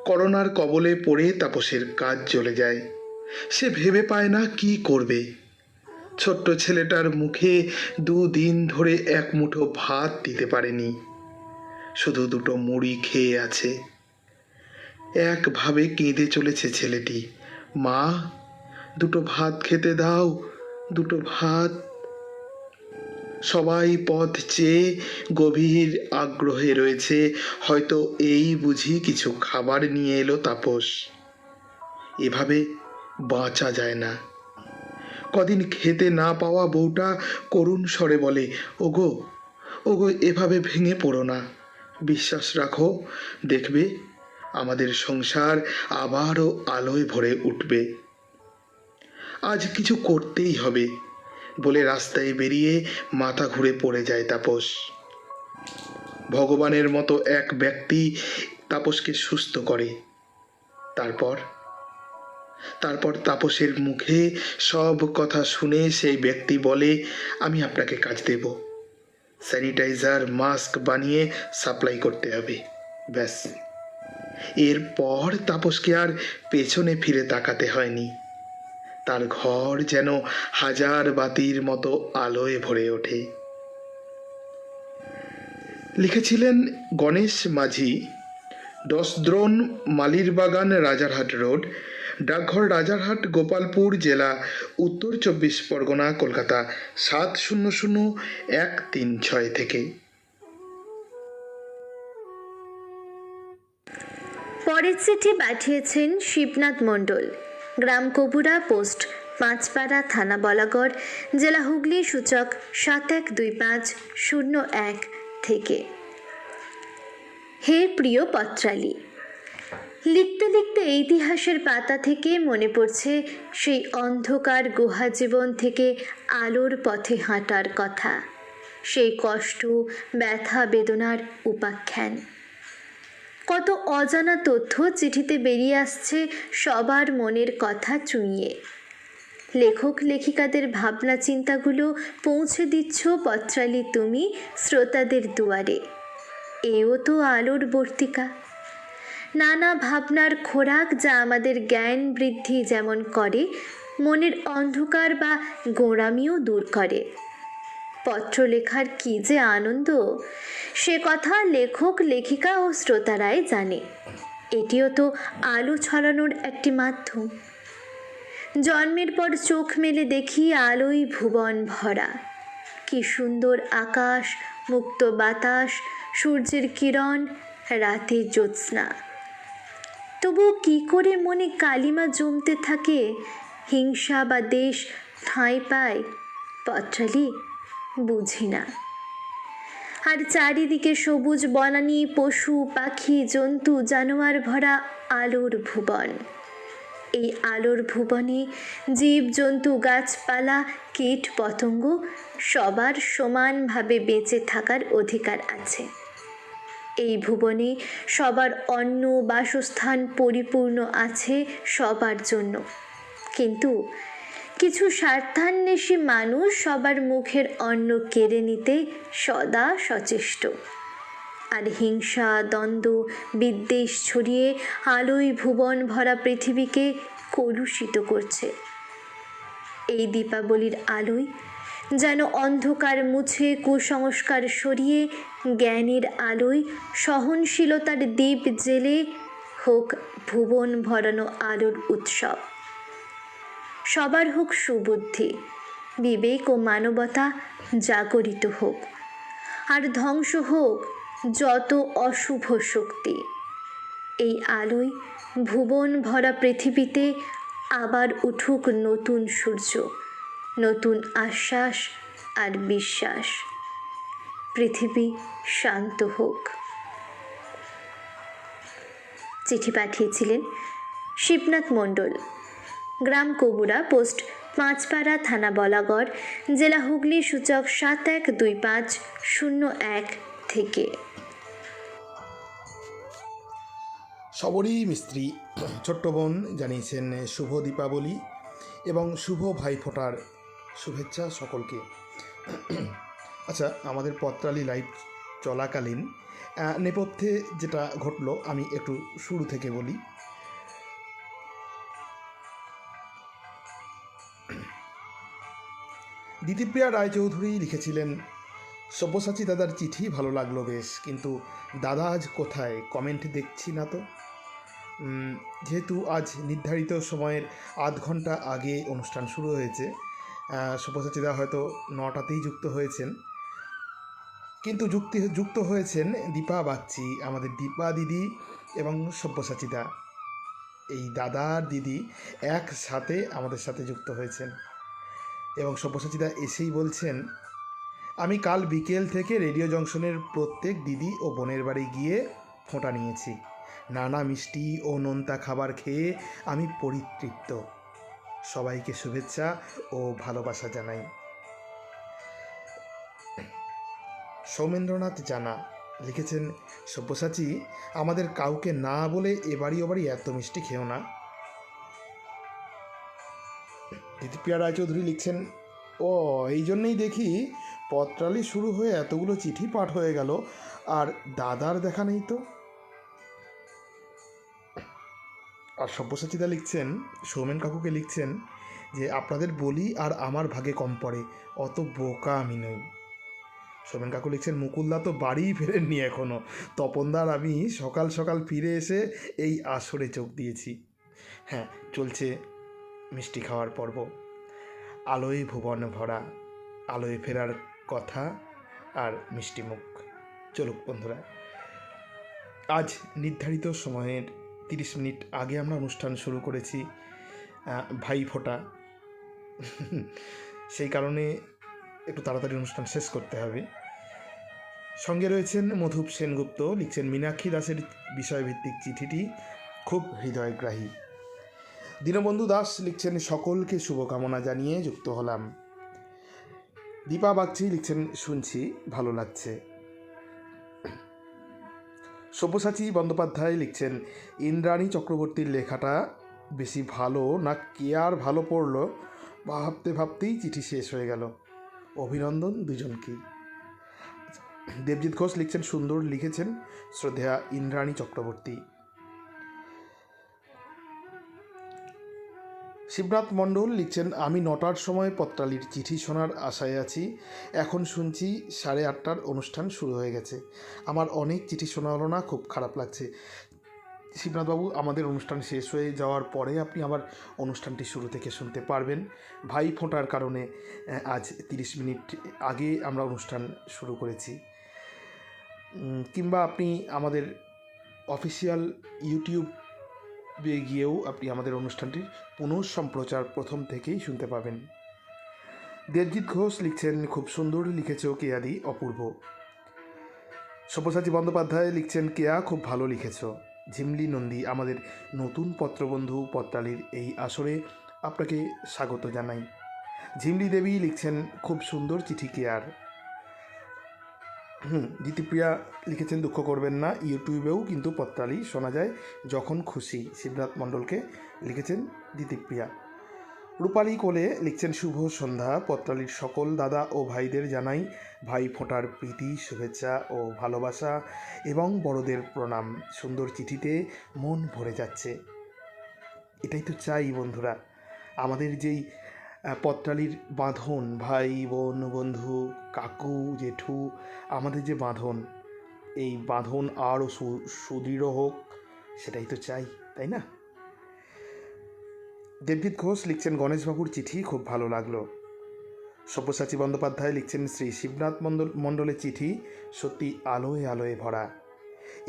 করোনার কবলে পড়ে তাপসের কাজ চলে যায়। সে ভেবে পায় না কি করবে। ছোট্ট ছেলেটার মুখে 2 দিন ধরে এক মুঠো ভাত দিতে পারেনি, শুধু 2টো মুড়ি খেয়ে আছে। একভাবে কেঁদে চলেছে ছেলেটি, মা 2টো ভাত খেতে দাও, 2টো ভাত। সবাই পথ চেয়ে গভীর আগ্রহে রয়েছে, হয়তো এই বুঝি কিছু খাবার নিয়ে এলো তাপস। এভাবে বাঁচা যায় না। কদিন খেতে না পাওয়া বউটা করুণ স্বরে বলে, ওগো ওগো, এভাবে ভেঙে পড়ো না, বিশ্বাস রাখো, দেখবে আমাদের সংসার আবারও আলোয় ভরে উঠবে। আজ কিছু করতেই হবে বলে রাস্তায় বেরিয়ে মাথা ঘুরে পড়ে যায় তাপস। ভগবানের মতো এক ব্যক্তি তাপসকে সুস্থ করে। তারপর তাপসের মুখে সব কথা শুনে সেই ব্যক্তি বলে, আমি আপনাকে কাজ দেব, স্যানিটাইজার, মাস্ক বানিয়ে সাপ্লাই করতে হবে, ব্যাস। এরপর তাপসকে আর পেছনে ফিরে তাকাতে হয়নি। তার ঘর যেন হাজার বাতির মতো আলোয় ভরে ওঠে। লিখেছিলেন গণেশ মাঝি, ডসদ্রোন, মালিরবাগান, রাজারহাট রোড, ডাকঘর রাজারহাট, গোপালপুর জেলা, উত্তর 24 পরগনা, কলকাতা 700136 থেকে। পরের চিঠি পাঠিয়েছেন শিবনাথ মণ্ডল, গ্রাম কবুরা, পোস্ট পাঁচপাড়া, থানা বলাগড়, জেলা হুগলি, সূচক 712501 থেকে। হে প্রিয় পত্রালী, লিখতে লিখতে ইতিহাসের পাতা থেকে মনে পড়ছে সেই অন্ধকার গুহা জীবন থেকে আলোর পথে হাঁটার কথা, সেই কষ্ট, ব্যথা, বেদনার উপাখ্যান। কত অজানা তথ্য চিঠিতে বেরিয়ে আসছে সবার মনের কথা চুইয়ে। লেখক লেখিকাদের ভাবনা চিন্তাগুলো পৌঁছে দিচ্ছ পত্রালী তুমি শ্রোতাদের দুয়ারে। এও তো আলোর বর্তিকা, নানা ভাবনার খোরাক, যা আমাদের জ্ঞান বৃদ্ধি যেমন করে, মনের অন্ধকার বা গোঁড়ামিও দূর করে। পত্র লেখার কী যে আনন্দ, সে কথা লেখক লেখিকা ও শ্রোতারাই জানে। এটিও তো আলো ছড়ানোর একটি মাধ্যম। জন্মের পর চোখ মেলে দেখি আলোয় ভুবন ভরা। কি সুন্দর আকাশ, মুক্ত বাতাস, সূর্যের কিরণ, রাতের জ্যোৎস্না। তবু কি করে মনে কালিমা জমতে থাকে, হিংসা বা দেশ ঠাঁই পায়, পত্রালী বুঝি না। আর চারিদিকে সবুজ বনানী, পশু পাখি, জন্তু জানোয়ার ভরা আলোর ভুবন। এই আলোর ভুবনে জীব জন্তু, গাছপালা, কীট পতঙ্গ সবার সমানভাবে বেঁচে থাকার অধিকার আছে। এই ভুবনে সবার অন্ন বাসস্থান পরিপূর্ণ আছে সবার জন্য, কিন্তু কিছু স্বার্থান্বেষী মানুষ সবার মুখের অন্ন কেড়ে নিতে সদা সচেষ্ট, আর হিংসা, দ্বন্দ্ব, বিদ্বেষ ছড়িয়ে আলোয় ভুবন ভরা পৃথিবীকে কলুষিত করছে। এই দীপাবলির আলোয় যেন অন্ধকার মুছে, কুসংস্কার সরিয়ে, জ্ঞানের আলোয় সহনশীলতার দীপ জেলে হোক ভুবন ভরানো আলোর উৎসব। সবার হোক সুবুদ্ধি, বিবেক ও মানবতা জাগরিত হোক, আর ধ্বংস হোক যত অশুভ শক্তি। এই আলোয় ভুবন ভরা পৃথিবীতে আবার উঠুক নতুন সূর্য, নতুন আশ্বাস আর বিশ্বাস। পৃথিবী শান্ত হোক। চিঠি পাঠিয়েছিলেন শিবনাথ মণ্ডল, গ্রাম কবুরা, পোস্ট পাঁচপাড়া, থানা বলাগড়, জেলা হুগলি, সূচক 712501 থেকে। সবরই মিস্ত্রি ছোট্ট বোন জানিয়েছেন শুভ দীপাবলি এবং শুভ ভাইফোঁটার শুভেচ্ছা সকলকে। আচ্ছা, আমাদের পত্রালি লাইভ চলাকালীন নেপথ্যে যেটা ঘটলো আমি একটু শুরু থেকে বলি। দিতিপ্রিয়া রায়চৌধুরী লিখেছিলেন, সব্যসাচী দাদার চিঠি ভালো লাগলো বেশ, কিন্তু দাদা আজ কোথায়? কমেন্ট দেখছি না তো। যেহেতু আজ নির্ধারিত সময়ের আধ ঘন্টা আগে অনুষ্ঠান শুরু হয়েছে, সব্যসাচীদা হয়তো 9টাতেই যুক্ত হয়েছেন, কিন্তু যুক্ত হয়েছেন দীপা বাগচি, আমাদের দীপা দিদি এবং সব্যসাচীদা, এই দাদার দিদি একসাথে আমাদের সাথে যুক্ত হয়েছেন। এবং সব্যসাচীদা এসেই বলছেন, আমি কাল বিকেল থেকে রেডিও জংশনের প্রত্যেক দিদি ও বোনের বাড়ি গিয়ে ফোঁটা নিয়েছি। নানা মিষ্টি ও নোনতা খাবার খেয়ে আমি পরিতৃপ্ত। সবাইকে শুভেচ্ছা ও ভালোবাসা জানাই। সৌমেন্দ্রনাথ জানা লিখেছেন, সব্যসাচী আমাদের কাউকে না বলে এবাড়ি ওবাড়ি এত মিষ্টি খেও না। দিতিপ্রিয়া রায়চৌধুরী লিখছেন, ও এই জন্যেই দেখি পত্রালি শুরু হয়ে এতগুলো চিঠি পাঠ হয়ে গেল আর দাদার দেখা নেই তো। আর সব্যসাচীদা লিখছেন, সৌমেন কাকুকে লিখছেন যে আপনাদের বলি আর আমার ভাগে কম পড়ে, অত বোকা আমি নই। সৌমেন কাকু লিখছেন, মুকুলদা তো বাড়িই ফেরেননি এখনও, তপনদার আমি সকাল সকাল ফিরে এসে এই আসরে যোগ দিয়েছি। হ্যাঁ, চলছে মিষ্টি খাওয়ার পর্ব। আলোয় ভুবন ভরা, আলোয় ফেরার কথা আর মিষ্টি মুখ। চলুক বন্ধুরা, আজ নির্ধারিত সময়ের 30 মিনিট আগে আমরা অনুষ্ঠান শুরু করেছি ভাইফোঁটা, সেই কারণে একটু তাড়াতাড়ি অনুষ্ঠান শেষ করতে হবে। সঙ্গে রয়েছেন মধুপ সেনগুপ্ত, লিখছেন, মীনাক্ষী দাসের বিষয়ভিত্তিক চিঠিটি খুব হৃদয়গ্রাহী। দীনবন্ধু দাস লিখছেন, সকলকে শুভকামনা জানিয়ে যুক্ত হলাম। দীপা বাগচি লিখছেন, শুনছি ভালো লাগছে। সব্যসাচী বন্দ্যোপাধ্যায় লিখছেন, ইন্দ্রাণী চক্রবর্তীর লেখাটা বেশি ভালো না কে আর ভালো পড়লো, ভাবতে ভাবতেই চিঠি শেষ হয়ে গেল। অভিনন্দন দুজনকেই। দেবজিৎ ঘোষ লিখছেন, সুন্দর লিখেছেন শ্রদ্ধেয়া ইন্দ্রাণী চক্রবর্তী। শিবনাথ মণ্ডল লিখছেন, আমি 9টার সময় পত্রালির চিঠি শোনার আশায় আছি, এখন শুনছি 8:30টার অনুষ্ঠান শুরু হয়ে গেছে। আমার অনেক চিঠি শোনা হলো না, খুব খারাপ লাগছে। শিবনাথবাবু, আমাদের অনুষ্ঠান শেষ হয়ে যাওয়ার পরে আপনি আবার অনুষ্ঠানটি শুরু থেকে শুনতে পারবেন। ভাই ফোঁটার কারণে আজ 30 মিনিট আগে আমরা অনুষ্ঠান শুরু করেছি। কিংবা আপনি আমাদের অফিসিয়াল ইউটিউবে গিয়েও আপনি আমাদের অনুষ্ঠানটির পুনঃসম্প্রচার প্রথম থেকেই শুনতে পাবেন। দেবজিৎ ঘোষ লিখছেন, খুব সুন্দর লিখেছ কেয়াদি, অপূর্ব। সব্যসাচী বন্দ্যোপাধ্যায় লিখছেন, কেয়া খুব ভালো লিখেছ। ঝিমলি নন্দী, আমাদের নতুন পত্রবন্ধু পত্রালির এই আসরে আপনাকে স্বাগত জানাই। ঝিমলি দেবী লিখছেন, খুব সুন্দর চিঠি কেয়ার। দিতিপ্রিয়া লিখেছেন, দুঃখ করবেন না, ইউটিউবেও কিন্তু পত্রালি শোনা যায় যখন খুশি। শিবনাথ মণ্ডলকে লিখেছেন দিতিপ্রিয়া। রূপালী কোলে লিখছেন, শুভ সন্ধ্যা। পত্রালির সকল দাদা ও ভাইদের জানাই ভাই ফোঁটার প্রীতি, শুভেচ্ছা ও ভালোবাসা এবং বড়দের প্রণাম। সুন্দর চিঠিতে মন ভরে যাচ্ছে। এটাই তো চাই বন্ধুরা, আমাদের যেই পত্রালির বাঁধন, ভাই বোন বন্ধু কাকু জেঠু, আমাদের যে বাঁধন, এই বাঁধন আরও সুদৃঢ় হোক, সেটাই তো চাই, তাই না? দেবজিৎ ঘোষ লিখছেন, গণেশবাবুর চিঠি খুব ভালো লাগলো। সব্যসাচী বন্দ্যোপাধ্যায় লিখছেন, শ্রী শিবনাথ মণ্ডলের চিঠি সত্যি আলোয় আলোয় ভরা।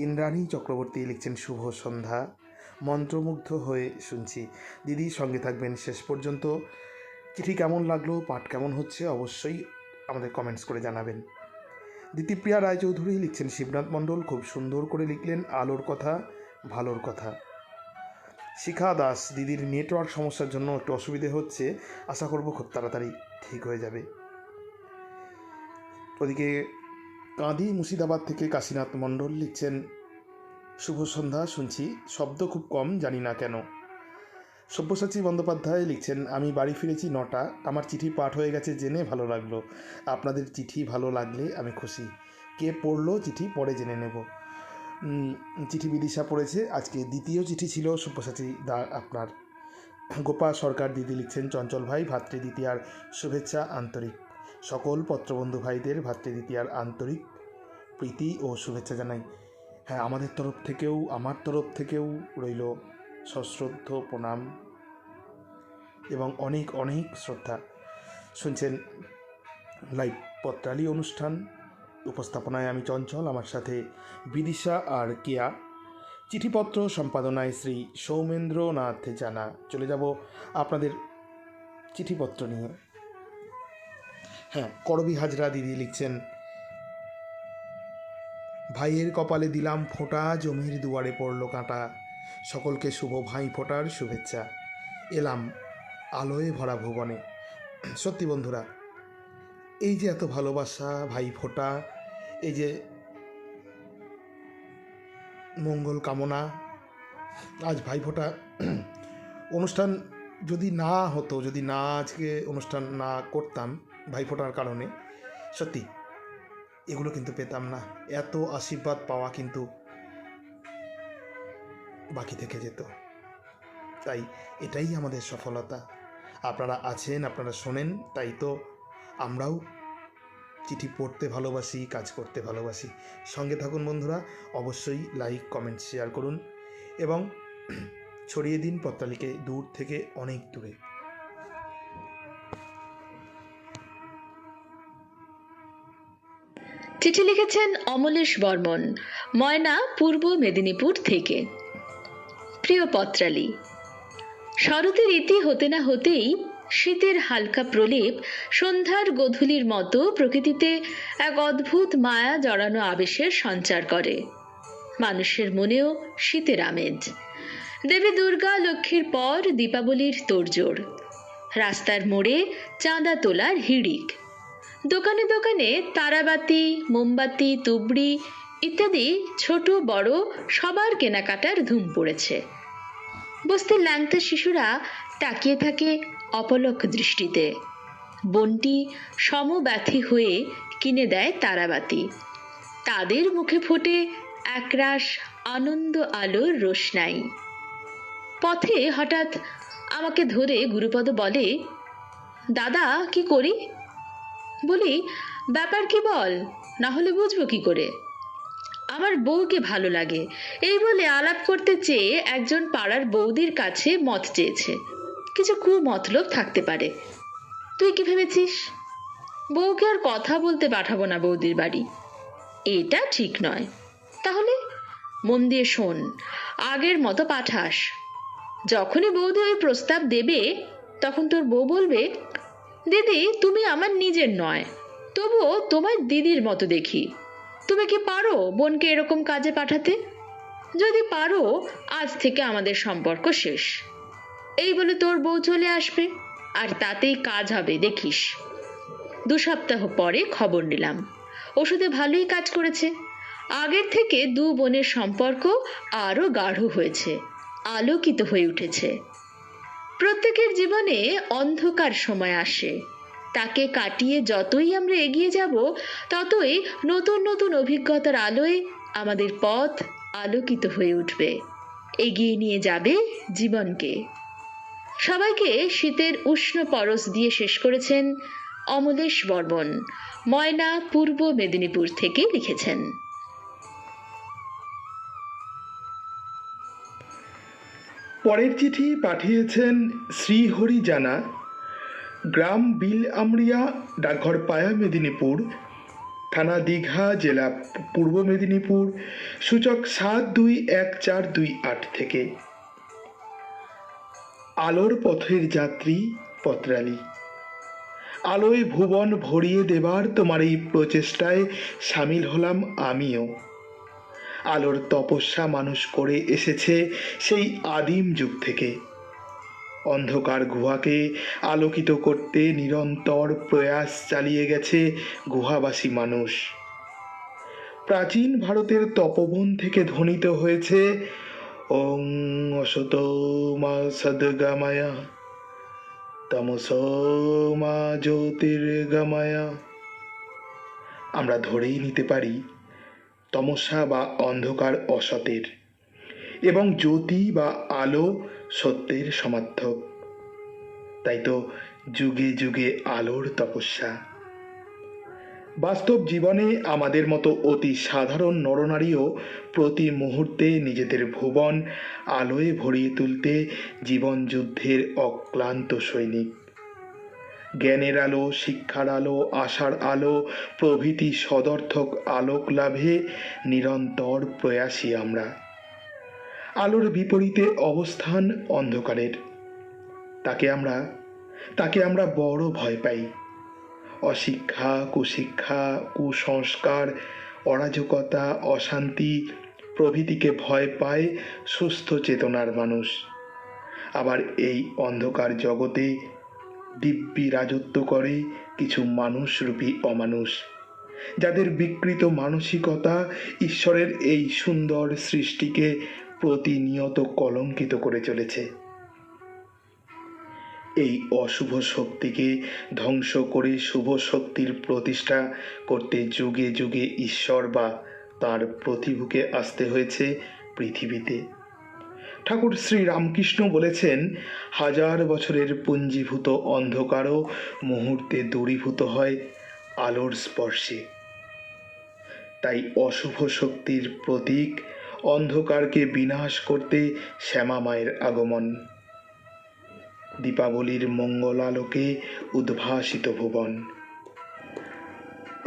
ইন্দ্রাণী চক্রবর্তী লিখছেন, শুভ সন্ধ্যা, মন্ত্রমুগ্ধ হয়ে শুনছি। দিদি সঙ্গে থাকবেন শেষ পর্যন্ত। চিঠি কেমন লাগলো, পাঠ কেমন হচ্ছে, অবশ্যই আমাদের কমেন্টস করে জানাবেন। দিতিপ্রিয়া রায়চৌধুরী লিখছেন শিবনাথ মণ্ডল খুব সুন্দর করে লিখলেন আলোর কথা ভালোর কথা। শিখা দাস দিদির নেটওয়ার্ক সমস্যার জন্য একটু অসুবিধে হচ্ছে, আশা করব খুব তাড়াতাড়ি ঠিক হয়ে যাবে। ওদিকে কাঁদি মুর্শিদাবাদ থেকে কাশীনাথ মণ্ডল লিখছেন শুভ সন্ধ্যা, শুনছি শব্দ খুব কম, জানি না কেন। সব্যসাচী বন্দ্যোপাধ্যায় লিখছেন আমি বাড়ি ফিরেছি 9টা, আমার চিঠি পাঠ হয়ে গেছে জেনে ভালো লাগলো। আপনাদের চিঠি ভালো লাগলে আমি খুশি। কে পড়লো চিঠি পরে জেনে নেব। চিঠি বিদিশা পড়েছে, আজকে দ্বিতীয় চিঠি ছিল সব্যসাচী আপনার। গোপা সরকার দিদি লিখছেন চঞ্চল ভাই ভাতৃদ্বিতীয়ার শুভেচ্ছা আন্তরিক। সকল পত্রবন্ধু ভাইদের ভাতৃদ্বিতীয়ার আন্তরিক প্রীতি ও শুভেচ্ছা জানাই। হ্যাঁ, আমাদের তরফ থেকেও, আমার তরফ থেকেও রইল সশ্রদ্ধ প্রণাম এবং অনেক অনেক শ্রদ্ধা। শুনছেন লাইভ পত্রালী অনুষ্ঠান, উপস্থাপনায় আমি চঞ্চল, আমার সাথে বিদিশা আর কেয়া। চিঠিপত্র সম্পাদনায় শ্রী সৌমেন্দ্রনাথ জানা। চলে যাব আপনাদের চিঠিপত্র নিয়ে। হ্যাঁ, করবী হাজরা দিদি লিখছেন ভাইয়ের কপালে দিলাম ফোঁটা, জমির দুয়ারে পড়ল কাঁটা, সকলকে শুভ ভাই ফোঁটার শুভেচ্ছা, এলাম আলোয় ভরা ভুবনে। সত্যি বন্ধুরা, এই যে এত ভালোবাসা, ভাই ফোঁটা, এই যে মঙ্গল কামনা, আজ ভাইফোঁটা অনুষ্ঠান যদি না হতো, যদি না আজকে অনুষ্ঠান না করতাম ভাইফোঁটার কারণে, সত্যি এগুলো কিন্তু পেতাম না। এত আশীর্বাদ পাওয়া কিন্তু বাকি থেকে যেত। তাই এটাই আমাদের সফলতা। আপনারা আছেন, আপনারা শোনেন, তাই তো আমরাও চিঠি পড়তে ভালোবাসি, কাজ করতে ভালোবাসি। সঙ্গে থাকুন বন্ধুরা, অবশ্যই লাইক কমেন্ট শেয়ার করুন এবং ছড়িয়ে দিন পত্রালীকে দূর থেকে অনেক দূরে। চিঠি লিখেছেন অমলেশ বর্মন, ময়না, পূর্ব মেদিনীপুর থেকে। প্রিয় পত্রালী, শরতের ইতি হতে না হতেই শীতের হালকা প্রলেপ সন্ধ্যার গোধূলির মতো প্রকৃতিতে এক অদ্ভুত মায়া জড়ানো আবেশের সঞ্চার করে। মানুষের মনেও শীতের আমেজ। দেবী দুর্গা লক্ষ্মীর পর দীপাবলির তোড়জোড়। রাস্তার মোড়ে চাঁদা তোলার হিড়িক। দোকানে দোকানে তারাবাতি, মোমবাতি, তুবড়ি ইত্যাদি ছোট বড় সবার কেনাকাটার ধুম পড়েছে। বস্তির ল্যাংটা শিশুরা তাকিয়ে থাকে অপলক দৃষ্টিতে। বন্টি সমব্যথী হয়ে কিনে দেয় তারাবাতি। তাদের মুখে ফোটে একরাশ আনন্দ আলোর রোশনাই। পথে হঠাৎ আমাকে ধরে গুরুপদ বলে, দাদা কি করি? বলি, ব্যাপার কি বল, না হলে বুঝবো কি করে? আমার বউকে ভালো লাগে, এই বলে আলাপ করতে চেয়ে একজন পাড়ার বৌদির কাছে মত চেয়েছে। কিছু কুমতলব থাকতে পারে। তুই কি ভেবেছিস বউকে আর কথা বলতে পাঠাবো না বৌদির বাড়ি? এটা ঠিক নয়। তাহলে মন দিয়ে শোন, আগের মতো পাঠাস। যখনই বৌদি ওই প্রস্তাব দেবে, তখন তোর বউ বলবে, দিদি তুমি আমার নিজের নয়, তবুও তোমার দিদির মতো দেখি। তুমি কি পারো বোনকে এরকম কাজে পাঠাতে? যদি পারো, আজ থেকে আমাদের সম্পর্ক শেষ। এই বলে তোর বউ চলে আসবে, আর তাতেই কাজ হবে, দেখিস। 2 সপ্তাহ পরে খবর নিলাম, ওষুধে ভালোই কাজ করেছে। আগের থেকে 2 বোনের সম্পর্ক আরো গাঢ় হয়েছে, আলোকিত হয়ে উঠেছে। প্রত্যেকের জীবনে অন্ধকার সময় আসে, তাকে কাটিয়ে যতই আমরা এগিয়ে যাব, ততই নতুন নতুন অভিজ্ঞতার আলোয় আমাদের পথ আলোকিত হয়ে উঠবে, এগিয়ে নিয়ে যাবে জীবনকে। সবাইকে শীতের উষ্ণ পরশ দিয়ে শেষ করেছেন অমলেশ বর্মন, ময়না, পূর্ব মেদিনীপুর থেকে লিখেছেন। পরের চিঠি পাঠিয়েছেন শ্রীহরি জানা, গ্রাম বিল আমরিয়া, ডাকঘর পায়া, মেদিনীপুর, থানা দীঘা, জেলা পূর্ব মেদিনীপুর, সূচক 721428 থেকে। আলোর পথের যাত্রী পত্রালী, আলোয় ভুবন ভরিয়ে দেবার তোমার এই প্রচেষ্টায় সামিল হলাম আমিও। আলোর তপস্যা মানুষ করে এসেছে সেই আদিম যুগ থেকে। অন্ধকার গুহাকে আলোকিত করতে নিরন্তর প্রয়াস চালিয়ে গেছে গুহাবাসী মানুষ। প্রাচীন ভারতের তপবন থেকে ধ্বনিত হয়েছে ওং অসত মা সদ্গময়া তমসো মা জ্যোতির্গময়া। আমরা ধরেই নিতে পারি তমসা বা অন্ধকার অসতের এবং জ্যোতি বা আলো সত্যের সমার্থক। তাই তো যুগে যুগে আলোর তপস্যা। বাস্তব জীবনে আমাদের মতো অতি সাধারণ নরনারীও প্রতি মুহূর্তে নিজেদের ভুবন আলোয় ভরিয়ে তুলতে জীবন যুদ্ধের অক্লান্ত সৈনিক। জ্ঞানের আলো, শিক্ষার আলো, আশার আলো প্রভৃতি সদর্থক আলোক লাভে নিরন্তর প্রয়াসী আমরা। আলোর বিপরীতে অবস্থান অন্ধকারের। তাকে আমরা বড় ভয় পাই। অশিক্ষা, কুশিক্ষা, কুসংস্কার, অরাজকতা, অশান্তি প্রভৃতিকে ভয় পায় সুস্থ চেতনার মানুষ। আবার এই অন্ধকার জগতে দিব্যি রাজত্ব করে কিছু মানুষরূপী অমানুষ, যাদের বিকৃত মানসিকতা ঈশ্বরের এই সুন্দর সৃষ্টিকে প্রতিনিয়ত কলঙ্কিত করে চলেছে। এই অশুভ শক্তিকে ধ্বংস করে শুভ শক্তির প্রতিষ্ঠা করতে যুগে যুগে ঈশ্বর বা তার প্রতিভূকে আসতে হয়েছে পৃথিবীতে। ঠাকুর শ্রী রামকৃষ্ণ বলেছেন, 1000 বছরের পুঞ্জীভূত অন্ধকারও মুহূর্তে দূরীভূত হয় আলোর স্পর্শে। তাই অশুভ শক্তির প্রতীক অন্ধকারকে বিনাশ করতে শ্যামা মায়ের আগমন। দীপাবলির মঙ্গলালোকে উদ্ভাসিত ভুবন।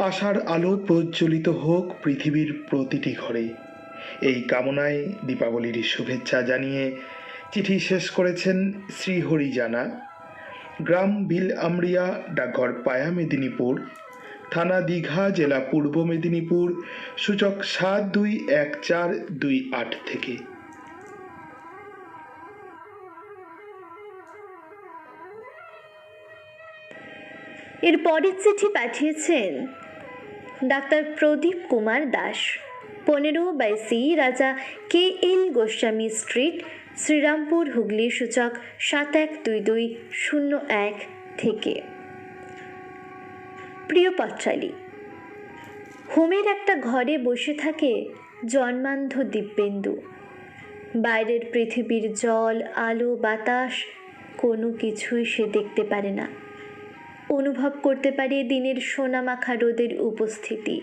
আশার আলো প্রজ্বলিত হোক পৃথিবীর প্রতিটি ঘরে, এই কামনায় দীপাবলির শুভেচ্ছা জানিয়ে চিঠি শেষ করেছেন শ্রীহরি জানা, গ্রাম বিল আমরিয়া, ডাকঘর পায়া, মেদিনীপুর, থানা দীঘা, জেলা পূর্ব মেদিনীপুর, সূচক 721428 থেকে। এর পরের চিঠি পাঠিয়েছেন ডাক্তার প্রদীপ কুমার দাস, 15/C, রাজা KL গোস্বামী স্ট্রিট, শ্রীরামপুর, হুগলি, সূচক 712201 থেকে। প্রিয় পত্রালী, হোমের একটা ঘরে বসে থাকে জন্মান্ধ দিব্যেন্দু। বাইরের পৃথিবীর জল, আলো, বাতাস কোনো কিছুই সে দেখতে পারে না। অনুভব করতে পারে দিনের সোনামাখা রোদের উপস্থিতি,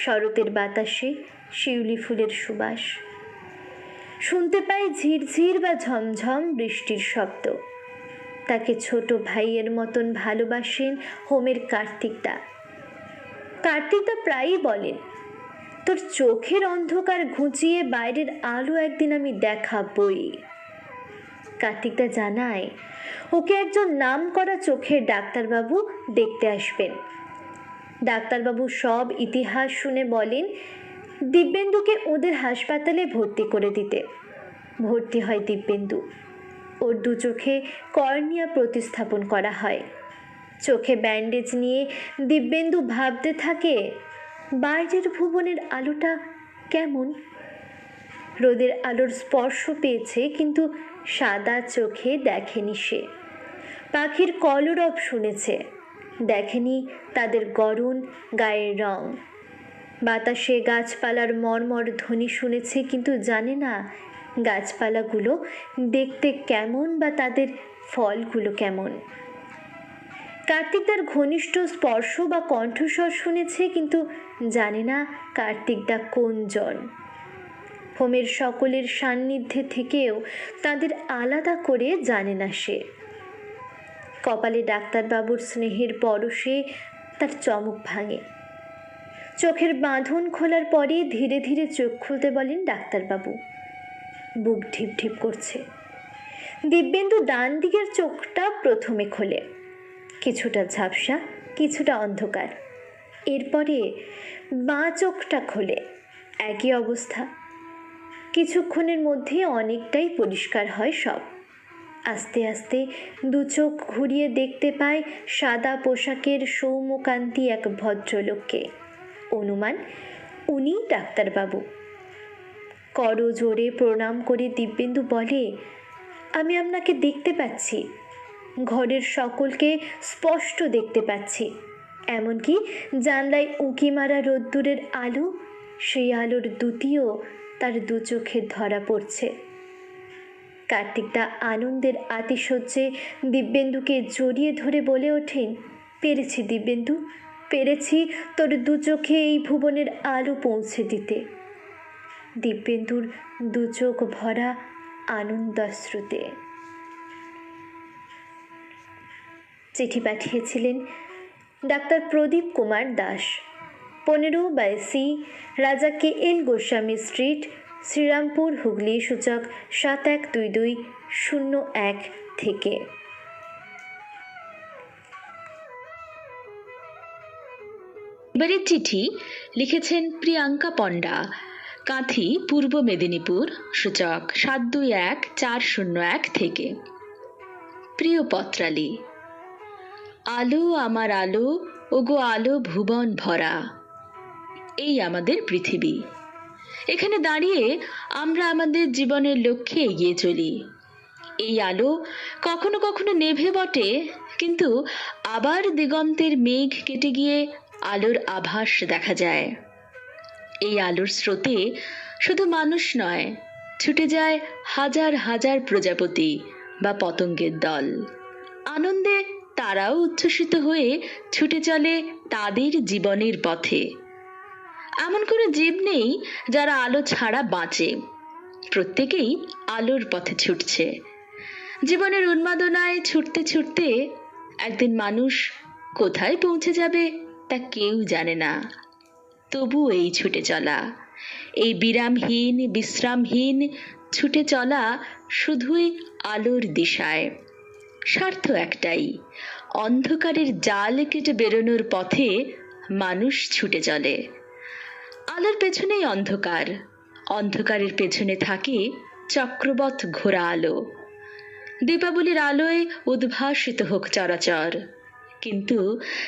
শরতের বাতাসে শিউলি ফুলের সুবাস। শুনতে পায় ঝিরঝির বা ঝমঝম বৃষ্টির শব্দ। তাকে ছোট ভাইয়ের মতন ভালোবাসেন হোমের কার্তিকদা। কার্তিকদা প্রায়ই বলেন, তোর চোখের অন্ধকার ঘুচিয়ে বাইরের আলো একদিন আমি দেখাবই। কার্তিকদা জানায়, ওকে একজন নামকরা চোখের ডাক্তারবাবু দেখতে আসবেন। ডাক্তারবাবু সব ইতিহাস শুনে বলেন দিব্যেন্দুকে ওদের হাসপাতালে ভর্তি করে দিতে। ভর্তি হয় দিব্যেন্দু। ওর দু চোখে কর্নিয়া প্রতিস্থাপন করা হয়। চোখে ব্যান্ডেজ নিয়ে দিব্যেন্দু ভাবতে থাকে, বাইরের ভুবনের আলোটা কেমন। রোদের আলোর স্পর্শ পেয়েছে, কিন্তু সাদা চোখে দেখেনি সে। পাখির কলরব শুনেছে, দেখেনি তাদের গরণ গায়ের রং। বাতাসে গাছপালার মর্মর ধ্বনি শুনেছে, কিন্তু জানে না গাছপালাগুলো দেখতে কেমন বা তাদের ফলগুলো কেমন। কার্তিকদার ঘনিষ্ঠ স্পর্শ বা কণ্ঠস্বর শুনেছে, কিন্তু জানে না কার্তিকদা কোন জন। হোমের সকলের সান্নিধ্যে থেকেও তাদের আলাদা করে জানে না সে। কপালে ডাক্তারবাবুর স্নেহের পরশে তার চমক ভাঙে। চোখের বাঁধন খোলার পরে ধীরে ধীরে চোখ খুলতে বলেন ডাক্তারবাবু। বুক ঢিপ ঢিপ করছে। দিব্যেন্দু ডান দিকের চোখটা প্রথমে খোলে, কিছুটা ঝাপসা, কিছুটা অন্ধকার। এরপরে বাঁ চোখটা খোলে, একই অবস্থা। কিছুক্ষণের মধ্যে অনেকটাই পরিষ্কার হয় সব। আস্তে আস্তে দু চোখ ঘুরিয়ে দেখতে পায় সাদা পোশাকের সৌম্যকান্তি এক ভদ্রলোককে। অনুমান উনিই ডাক্তারবাবু। করজোড়ে প্রণাম করে দিব্যেন্দু বলে, আমি আপনাকে দেখতে পাচ্ছি, ঘরের সকলকে স্পষ্ট দেখতে পাচ্ছি, এমনকি জানলায় উঁকি মারা রোদ্দুরের আলো, সেই আলোর দ্যুতিও তার দু চোখে ধরা পড়ছে। কার্তিকদা আনন্দের আতিশয্যে দিব্যেন্দুকে জড়িয়ে ধরে বলে ওঠেন, পেরেছি দিব্যেন্দু, পেরেছি তোর দু চোখে এই ভুবনের আলো পৌঁছে দিতে। দিব্যেন্দুর দু চোখ ভরা আনন্দাশ্রুতে। চিঠি পাঠিয়েছিলেন ডাক্তার প্রদীপ কুমার দাস, 15/C, রাজা KL গোস্বামী স্ট্রিট, শ্রীরামপুর, হুগলি, সূচক 712201 থেকে। এবারের চিঠি লিখেছেন প্রিয়াঙ্কা পণ্ডা, কাঁথি, পূর্ব মেদিনীপুর, সূচক 721401 থেকে। প্রিয় পত্রালী, আলো আমার আলো, ওগো আলো ভুবন ভরা, এই আমাদের পৃথিবী। এখানে দাঁড়িয়ে আমরা আমাদের জীবনের লক্ষ্যে এগিয়ে চলি। এই আলো কখনো কখনো নেভে বটে, কিন্তু আবার দিগন্তের মেঘ কেটে গিয়ে আলোর আভাস দেখা যায়। এই আলোর স্রোতে শুধু মানুষ নয়, ছুটে যায় হাজার হাজার প্রজাপতি বা পতঙ্গের দল। আনন্দে তারাও উচ্ছ্বসিত হয়ে ছুটে চলে তাদের জীবনের পথে। এমন কোনো জীব নেই যারা আলো ছাড়া বাঁচে, প্রত্যেকেই আলোর পথে ছুটছে। জীবনের উন্মাদনায় ছুটতে ছুটতে একদিন মানুষ কোথায় পৌঁছে যাবে তা কেউ জানে না। তবু এই ছুটে চলা, এই বিরামহীন বিশ্রামহীন ছুটে চলা শুধুই আলোর দিশায়। স্বার্থ একটাই, অন্ধকারের জাল কেটে বেরোনোর পথে মানুষ ছুটে চলে। আলোর পেছনেই অন্ধকার, অন্ধকারের পেছনে থাকে চক্রবৎ ঘোরা আলো। দীপাবলির আলোয় উদ্ভাসিত হোক চরাচর, কিন্তু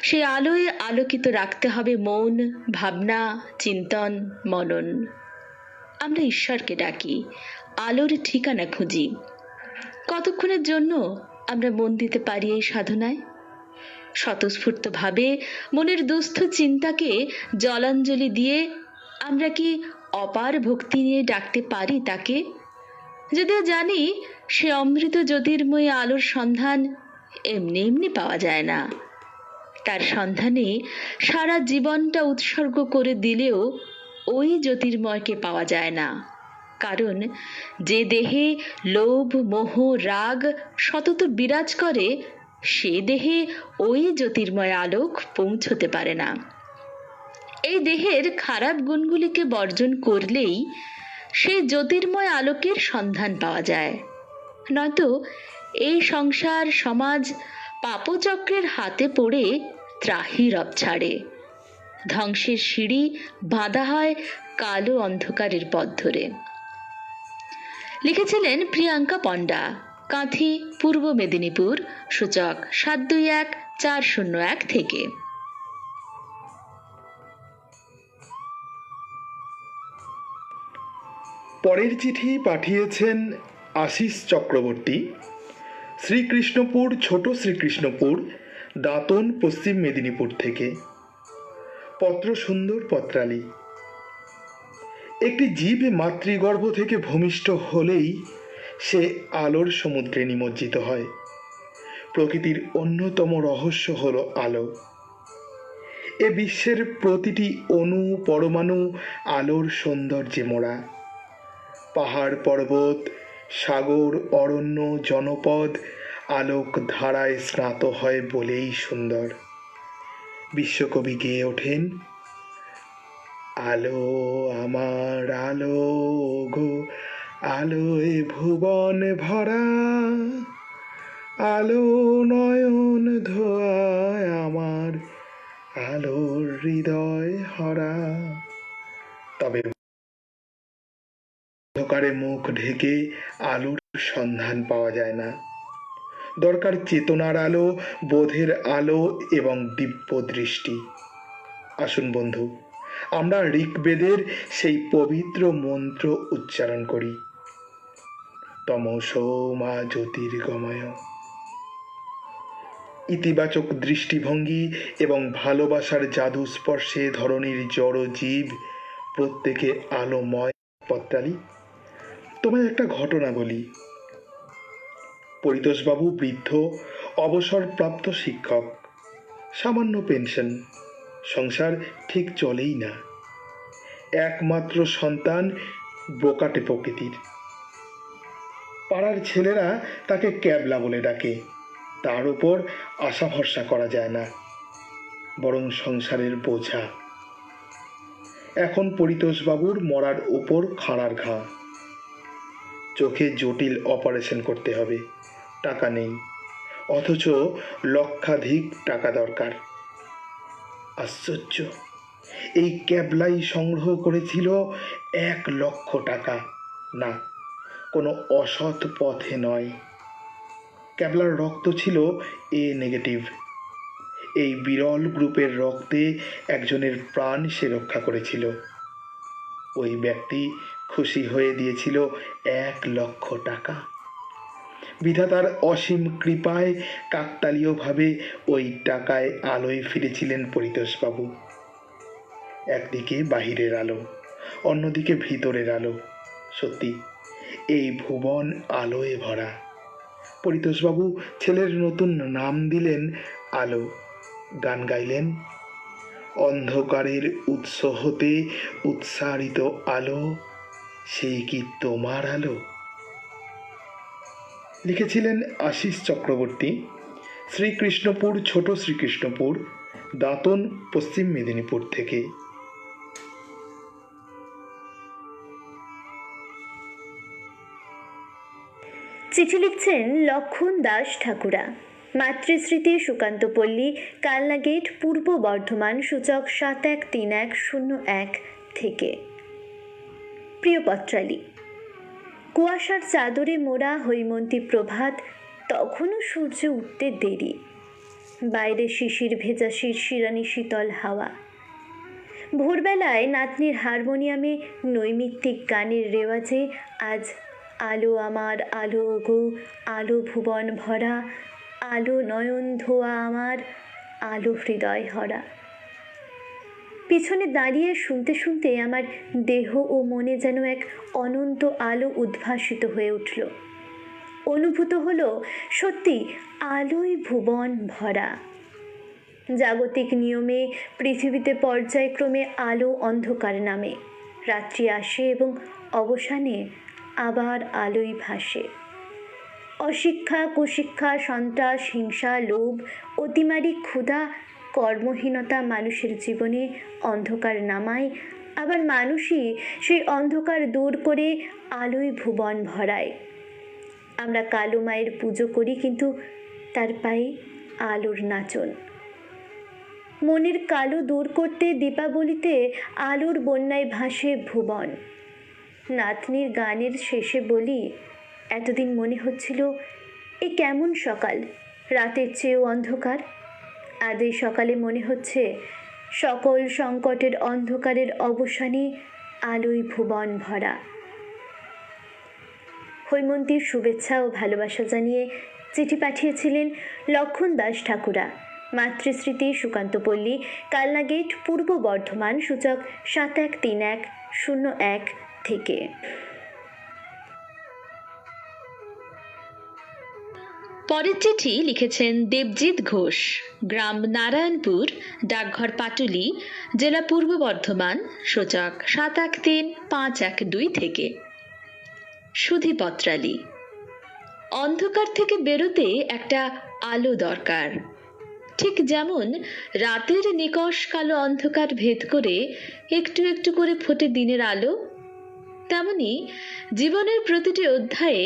সেই আলোয় আলোকিত রাখতে হবে মন, ভাবনা, চিন্তন, মনন। আমরা ঈশ্বরকে ডাকি, আলোর ঠিকানা খুঁজি। কতক্ষণের জন্য আমরা মন দিতে পারি এই সাধনায়? স্বতঃস্ফূর্তভাবে মনের দুস্থ চিন্তাকে জলাঞ্জলি দিয়ে আমরা কি অপার ভক্তি নিয়ে ডাকতে পারি তাকে? যদিও জানি সে অমৃত জ্যোতির্ময় আলোর সন্ধান এমনি এমনি পাওয়া যায় না। তার সন্ধানে সারা জীবনটা উৎসর্গ করে দিলেও ওই জ্যোতির্ময়কে পাওয়া যায় না, কারণ যে দেহে লোভ, মোহ, রাগ সতত বিরাজ করে, সে দেহে ওই জ্যোতির্ময় আলোক পৌঁছতে পারে না। এই দেহের খারাপ গুণগুলিকে বর্জন করলেই সেই জ্যোতির্ময় আলোকের সন্ধান পাওয়া যায়। নয়তো এই সংসার সমাজ পাপচক্রের হাতে পড়ে ত্রাহি রব ছাড়ে। ধ্বংসের সিঁড়ি বাঁধা হয় কালো অন্ধকারের পথ ধরে। লিখেছিলেন প্রিয়াঙ্কা পণ্ডা, কাঁথি, পূর্ব মেদিনীপুর, সূচক 721401 থেকে। পরের চিঠি পাঠিয়েছেন আশিস চক্রবর্তী, শ্রীকৃষ্ণপুর, ছোট শ্রীকৃষ্ণপুর, দাঁতন, পশ্চিম মেদিনীপুর থেকে। পত্র সুন্দর পত্রালী। একটি জীব মাতৃগর্ভ থেকে ভূমিষ্ঠ হলেই সে আলোর সমুদ্রে নিমজ্জিত হয়। প্রকৃতির অন্যতম রহস্য হলো আলো। এ বিশ্বের প্রতিটি অণু পরমাণু আলোর সৌন্দর্যে মোড়া। পাহাড় পর্বত, সাগর, অরণ্য, জনপদ আলোক ধারায় স্নাত হয় বলেই সুন্দর। বিশ্বকবি গেয়ে ওঠেন, আলো আমার আলো গো, আলোয় ভুবন ভরা, আলো নয়ন ধোয়ায় আমার, আলোর হৃদয় হরা। তবে অন্ধকারে মুখ ঢেকে আলোর সন্ধান পাওয়া যায় না। দরকার চেতনার আলো, বোধের আলো এবং দিব্য দৃষ্টি। আসুন বন্ধু, আমরা ঋগ্বেদের সেই পবিত্র মন্ত্র উচ্চারণ করি, তমসো মা জ্যোতির্গময়। ইতিবাচক দৃষ্টিভঙ্গি এবং ভালোবাসার জাদু স্পর্শে ধরনীর জড় জীব প্রত্যেকে আলোময়। পত্রালি, তোমায় একটা ঘটনা বলি। পরিতোষবাবু বৃদ্ধ, অবসরপ্রাপ্ত শিক্ষক, সামান্য পেনশন, সংসার ঠিক চলেই না। একমাত্র সন্তান, বোকাটে প্রকৃতির। পাড়ার ছেলেরা তাকে ক্যাবলা বলে ডাকে। তার উপর আশা ভরসা করা যায় না, বরং সংসারের বোঝা। এখন পরিতোষবাবুর মরার উপর খাঁড়ার ঘা। চোখে জটিল অপারেশন করতে হবে, টাকা নেই, অথচ লক্ষাধিক টাকা দরকার। আশ্চর্য, এই ক্যাবলাই সংগ্রহ করেছিল 1,00,000 টাকা। না, কোনো অসৎ পথে নয়। ক্যাবলার রক্ত ছিল এ নেগেটিভ। এই বিরল গ্রুপের রক্তে একজনের প্রাণ সে রক্ষা করেছিল। ওই ব্যক্তি খুশি হয়ে দিয়েছিল 1,00,000 টাকা। বিধাতার অসীম কৃপায় কাকতালীয়ভাবে ওই টাকায় আলোয় ফিরেছিলেন পরিতোষবাবু। একদিকে বাহিরের আলো, অন্যদিকে ভিতরের আলো। সত্যি, এই ভুবন আলোয় ভরা। পরিতোষবাবু ছেলের নতুন নাম দিলেন আলো। গান গাইলেন, অন্ধকারের উৎস হতে উৎসারিত আলো, সেই কি তোমার আলো? লিখেছিলেন আশিস চক্রবর্তী। শ্রীকৃষ্ণপুর, ছোট শ্রীকৃষ্ণপুর, দাঁতন, পশ্চিম মেদিনীপুর থেকে। চিঠি লিখছেন লক্ষণ দাস ঠাকুরা। মাতৃস্মৃতি, সুকান্তপল্লী, কালনা গেট, পূর্ব বর্ধমান, সূচক 713101 থেকে। প্রিয় পত্রালী, কুয়াশার চাদরে মোড়া হৈমন্তী প্রভাত, তখনও সূর্য উঠতে দেরি। বাইরে শিশির ভেজা শিরশিরানি শীতল হাওয়া। ভোরবেলায় নাতনির হারমোনিয়ামে নৈমিত্তিক গানের রেওয়াজে আজ আলো আমার, আলো গো, আলো ভুবন ভরা, আলো নয়ন ধোয়া আমার, আলো হৃদয় হরা। পিছনে দাঁড়িয়ে শুনতে শুনতে আমার দেহ ও মনে যেন এক অনন্ত আলো উদ্ভাসিত হয়ে উঠল। অনুভূত হলো সত্যি আলোয় ভুবন ভরা। জাগতিক নিয়মে পৃথিবীতে পর্যায়ক্রমে আলো অন্ধকার নামে, রাত্রি আসে এবং অবসানে আবার আলোয় ভাসে। অশিক্ষা, কুশিক্ষা, সন্ত্রাস, হিংসা, লোভ, অতিমারি, ক্ষুধা, কর্মহীনতা মানুষের জীবনে অন্ধকার নামায়, আবার মানুষই সেই অন্ধকার দূর করে আলোয় ভুবন ভরায়। আমরা কালো মায়ের পুজো করি, কিন্তু তার পায়ে আলোর নাচন। মনের কালো দূর করতে দীপাবলিতে আলোর বন্যায় ভাসে ভুবন। নাতনির গানের শেষে বলি, এতদিন মনে হচ্ছিল এ কেমন সকাল, রাতের চেয়েও অন্ধকার। আজ এই সকালে মনে হচ্ছে সকল সংকটের অন্ধকারের অবসানে আলোয় ভুবন ভরা। হৈমন্তীর শুভেচ্ছা ও ভালোবাসা জানিয়ে চিঠি পাঠিয়েছিলেন লক্ষণ দাস ঠাকুরা। মাতৃস্মৃতি, সুকান্তপল্লী, কালনা গেট, পূর্ব বর্ধমান, সূচক 713101 থেকে। পরের চিঠি লিখেছেন দেবজিৎ ঘোষ, গ্রাম নারায়ণপুর, ডাকঘর পাটুলি, জেলা পূর্ব বর্ধমান, সূচক 713512 থেকে। সুধী পত্রালী, অন্ধকার থেকে বেরোতে একটা আলো দরকার। ঠিক যেমন রাতের নিকষ কালো অন্ধকার ভেদ করে একটু একটু করে ফোটে দিনের আলো, তেমনি জীবনের প্রতিটি অধ্যায়ে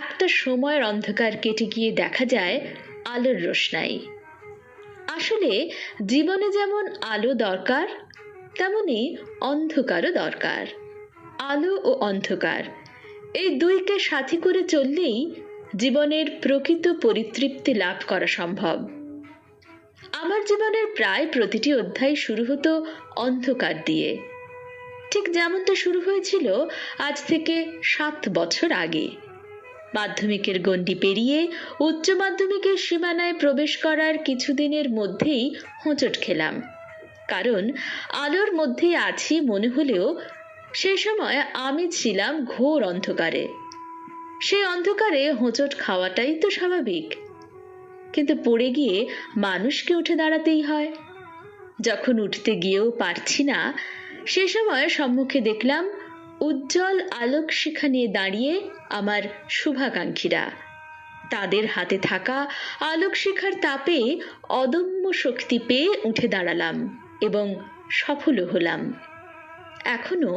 একটা একটা সময়ের অন্ধকার কেটে গিয়ে দেখা যায় আলোর রোশনাই। আসলে জীবনে যেমন আলো দরকার, তেমনি অন্ধকারও দরকার। আলো ও অন্ধকার এই দুইকে সাথী করে চললেই জীবনের প্রকৃত পরিতৃপ্তি লাভ করা সম্ভব। আমার জীবনের প্রায় প্রতিটি অধ্যায় শুরু হতো অন্ধকার দিয়ে, ঠিক যেমনটা শুরু হয়েছিল আজ থেকে 7 বছর আগে। মাধ্যমিকের গণ্ডি পেরিয়ে উচ্চ মাধ্যমিকের সীমানায় প্রবেশ করার কিছুদিনের মধ্যেই হোঁচট খেলাম। কারণ আলোর মধ্যেই আছি মনে হলেও সে সময় আমি ছিলাম ঘোর অন্ধকারে। সেই অন্ধকারে হোঁচট খাওয়াটাই তো স্বাভাবিক, কিন্তু পড়ে গিয়ে মানুষকে উঠে দাঁড়াতেই হয়। যখন উঠতে গিয়েও পারছি না, সে সময় সম্মুখে দেখলাম উজ্জ্বল আলোক শিখা নিয়ে দাঁড়িয়ে আমার শুভাকাঙ্ক্ষীরা। তাদের হাতে থাকা আলোক শিখার তাপে অদম্য শক্তি পেয়ে উঠে দাঁড়ালাম এবং সফলও হলাম। এখনো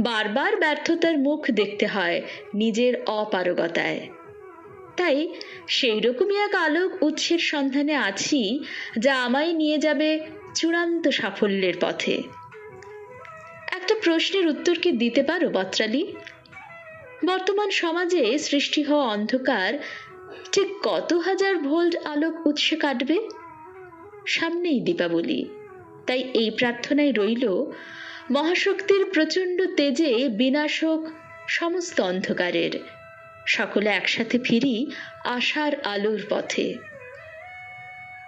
বারবার ব্যর্থতার মুখ দেখতে হয় নিজের অপারগতায়। তাই সেই রকমই এক আলোক উৎসের সন্ধানে আছি, যা আমায় নিয়ে যাবে চূড়ান্ত সাফল্যের পথে। একটা প্রশ্নের উত্তর কি দিতে পারো বত্রালী? বর্তমান সমাজে সৃষ্টি হওয়া অন্ধকার ঠিক কত হাজার ভোল্ট আলোক উৎসে কাটবে? সামনেই দীপাবলি, তাই এই প্রার্থনায় রইল মহাশক্তির প্রচণ্ড তেজে বিনাশ হোক সমস্ত অন্ধকারের। সকলে একসাথে ফিরি আশার আলোর পথে।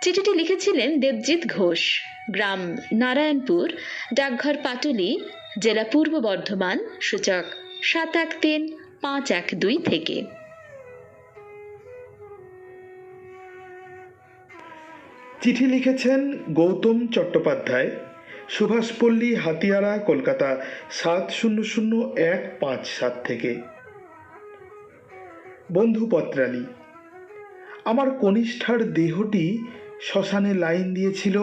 চিঠিটি লিখেছিলেন দেবজিৎ ঘোষ, গ্রাম নারায়ণপুর, ডাকঘর পাটুলি, জেলা পূর্ব বর্ধমান, সূচক 713512 থেকে। চিঠি লিখেছেন গৌতম চট্টোপাধ্যায়, সুভাষপল্লী, হাতিয়ারা, কলকাতা 700157 থেকে। বন্ধু পত্রালী, আমার কনিষ্ঠার দেহটি শ্মশানে লাইন দিয়েছিল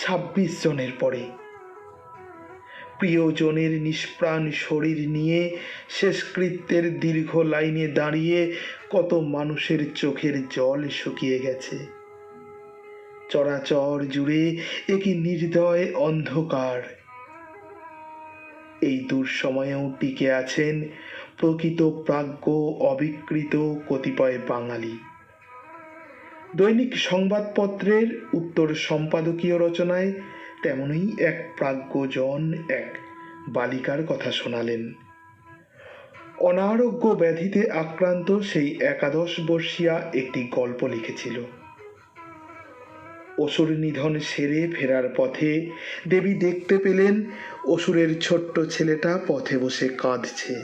26 জনের পরে। প্রিয়জনের নিষ্প্রাণ শরীর নিয়ে শেষকৃত্যের দীর্ঘ লাইনে দাঁড়িয়ে কত মানুষের চোখের জল শুকিয়ে গেছে। চরাচর জুড়ে একই নির্দয় অন্ধকার। এই দুঃসময়েও টিকে আছেন প্রকৃত প্রাজ্ঞ অবিকৃত কতিপয় বাঙালি। দৈনিক সংবাদপত্রের উত্তর সম্পাদকীয় রচনায় তেমনই এক প্রাজ্ঞজন এক বালিকার কথা শোনালেন। অনারোগ্য ব্যাধিতে আক্রান্ত সেই 11 বর্ষীয়া একটি গল্প লিখেছিল। অসুর নিধন সেরে ফেরার পথে দেবী দেখতে পেলেন অসুরের ছোট্ট ছেলেটা পথে বসে কাঁদছে।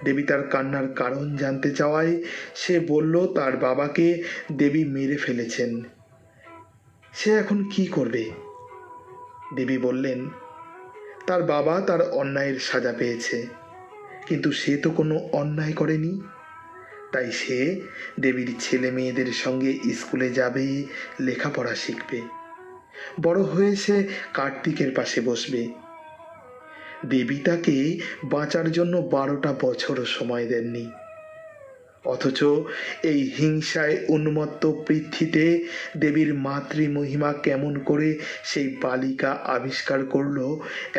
দেবী তার কান্নার কারণ জানতে চাওয়ায় সে বলল তার বাবাকে দেবী মেরে ফেলেছেন, সে এখন কি করবে। দেবী বললেন তার বাবা তার অন্যায়ের সাজা পেয়েছে, কিন্তু সে তো কোনো অন্যায় করেনি। তাই সে দেবীর ছেলে মেয়েদের সঙ্গে স্কুলে যাবে, লেখাপড়া শিখবে, বড় হয়ে সে কার্তিকের পাশে বসবে। দেবী তাকে বাঁচার জন্য 12টা বছরও সময় দেননি। অথচ এই হিংসায় উন্মত্ত পৃথ্বীতে দেবীর মাতৃমহিমা কেমন করে সেই বালিকা আবিষ্কার করল